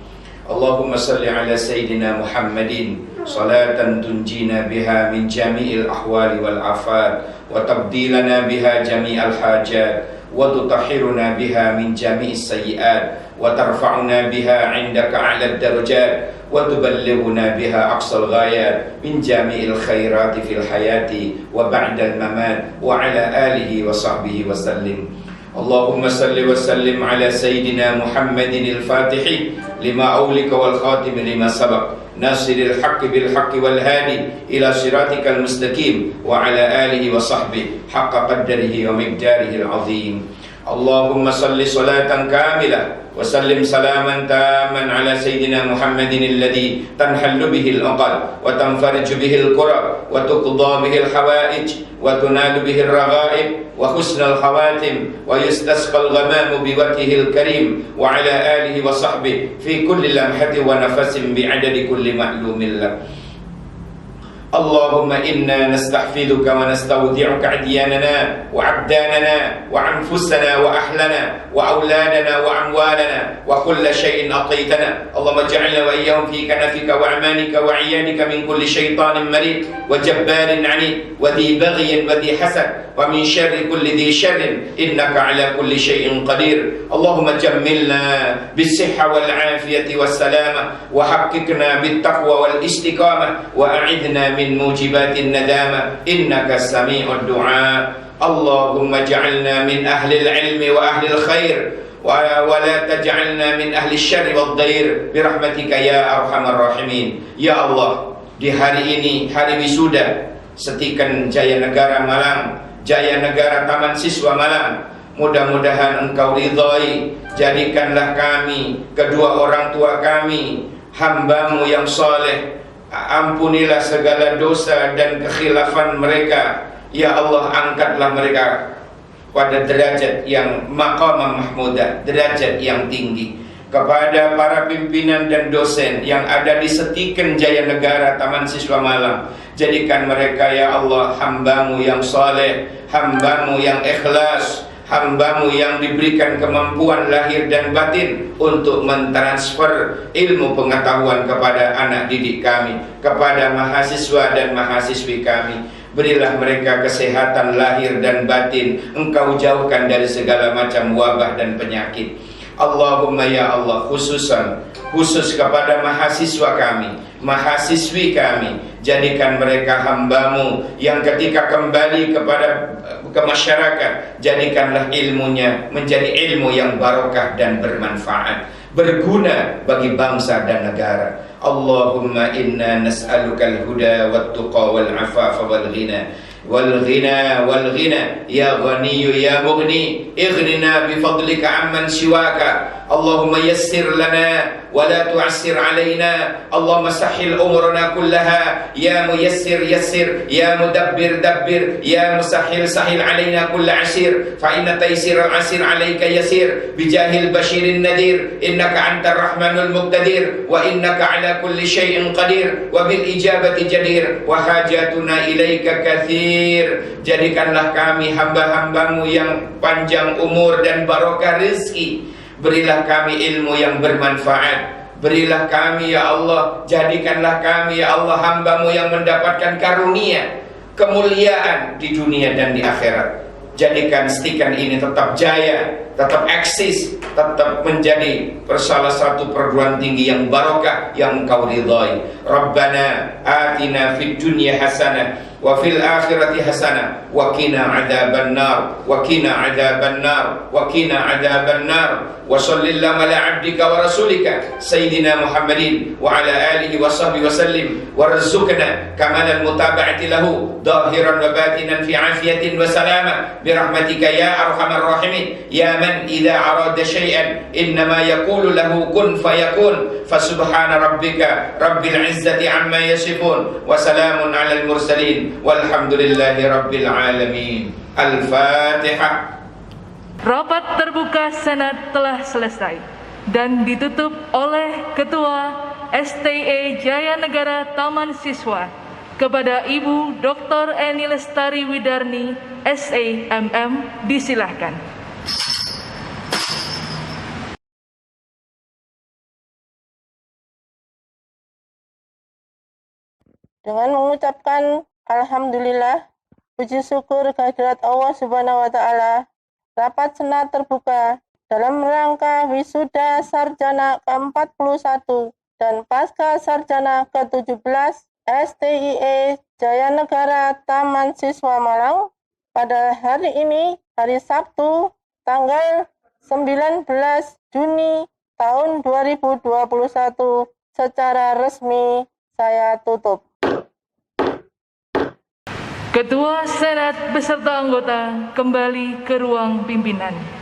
Allahumma salli ala sayyidina Muhammadin salatan tunjina biha min jami'il ahwali wal afat wa tabdilana biha jami'al hajat wa tutahhiruna biha min jami'is sayyi'at wa tarfa'una biha 'indaka 'ala ad-darajat wa tuballighuna biha aqsal ghayat min jami'il khairati fil hayati wa ba'dal mamat wa 'ala alihi wa sahbihi wa sallim. Allahumma salli wa sallim ala sayyidina Muhammadin al-Fatih lima awlika wal khatim lima sabaq nasiril haqqi bil haqqi wal hadi ila siratikal mustaqim wa ala alihi wa sahbihi haqqa qaddarihi wa miqdarihi al-azim. Allahumma salli salatan kamilah wa sallim salaman taman ala sayyidina Muhammadin alladhi tanhallu bihi al-aqal wa tanfariju bihi al-kurab wa tuqda bihi al-hawaij wa tunalu bihi al-raghaib wa husnal khawatim wa yustasqal ghamamu biwajhihi al-karim wa ala alihi wa sahbihi fi kulli lamhatin wa nafasin bi'adadi kulli ma'lumin lah. اللهم إنا نستحفظك ونستودعك أدياننا وأبداننا وأنفسنا وأهلنا وأولادنا وأموالنا وكل شيء أعطيتنا. اللهم اجعلنا وإياهم في كنفك وأمانك وعيادك من كل شيطان مريد وجبار عنيد وذي بغي وذي حسد ومن شر كل ذي شر إنك على كل شيء قدير. اللهم جملنا بالصحة والعافية والسلامة وحققنا بالتقوى والاستقامة وأعذنا من موجبات الندامة إنك سميع الدعاء. اللهم اجعلنا من أهل العلم وأهل الخير ولا تجعلنا من أهل الشر والضير برحمتك يا أرحم الراحمين. Ya Allah, di hari ini, hari wisuda Setikan Jaya Negara Malang, Jaya Negara Taman Siswa Malang, mudah-mudahan Engkau ridhai. Jadikanlah kami, kedua orang tua kami, hamba-Mu yang saleh. Ampunilah segala dosa dan kekhilafan mereka. Ya Allah, angkatlah mereka pada derajat yang maqamah mahmudah, derajat yang tinggi. Kepada para pimpinan dan dosen yang ada di Setikan Jaya Negara Taman Siswa Malang, jadikan mereka ya Allah hamba-Mu yang saleh, hamba-Mu yang ikhlas, hamba-Mu yang diberikan kemampuan lahir dan batin untuk mentransfer ilmu pengetahuan kepada anak didik kami, kepada mahasiswa dan mahasiswi kami. Berilah mereka kesehatan lahir dan batin. Engkau jauhkan dari segala macam wabah dan penyakit. Allahumma ya Allah, khusus kepada mahasiswa kami, mahasiswi kami, jadikan mereka hamba-Mu yang ketika kembali ke masyarakat, jadikanlah ilmunya menjadi ilmu yang barokah dan bermanfaat, berguna bagi bangsa dan negara. Allahumma inna nas'alukal huda wat tuqa wal afafa wal ghina ya ghaniyyu ya mughni ighnina bi fadlika amman siwaka. Allahumma yassir lana wa la tu'assir alaina. Allahumma sahhil umurana kullaha ya muyassir yassir ya mudabbir dabbir ya musahhil sahhil alaina kulla asir fa inna taysiral asir alayka yasir bijahil bashirin nadir innaka antar rahmanul muqtadir wa innaka ala kulli syai'in qadir wa bil ijabati jadir wa hajatuna ilaika katsir. Jadikanlah kami hamba-hamba-Mu yang panjang umur dan barokah rezeki. Berilah kami ilmu yang bermanfaat. Berilah kami ya Allah, jadikanlah kami ya Allah hamba-Mu yang mendapatkan karunia, kemuliaan di dunia dan di akhirat. Jadikan Setikan ini tetap jaya, tetap eksis, tetap menjadi salah satu perguruan tinggi yang barokah, yang Engkau ridhai. Rabbana atina fid dunya hasanah وفي الآخرة حسنة وقنا عذاب النار وقنا عذاب النار وقنا عذاب النار وصل اللهم على عبدك ورسولك سيدنا محمد وعلى آله وصحبه وسلم وارزقنا كمال المتابعة له ظاهرا وباطنا في عافية وسلامة برحمتك يا أرحم الراحمين يا من إذا أراد شيئا إنما يقول له كن فيكون فسبحان ربك رب العزة عما يصفون وسلام على المرسلين والحمد لله رب العالمين. Al-Fatihah. Rapat terbuka Senat telah selesai dan ditutup oleh Ketua STE Jaya Negara Taman Siswa kepada Ibu Dr. Eni Lestari Widarni, SEMM, disilahkan. Dengan mengucapkan Alhamdulillah, puji syukur kehadirat Allah Subhanahu wa Ta'ala, rapat Senat terbuka dalam rangka wisuda sarjana ke-41 dan pasca sarjana ke-17 STIE Jaya Negara Taman Siswa Malang pada hari ini, hari Sabtu, tanggal 19 Juni tahun 2021, secara resmi saya tutup. Ketua Senat beserta anggota kembali ke ruang pimpinan.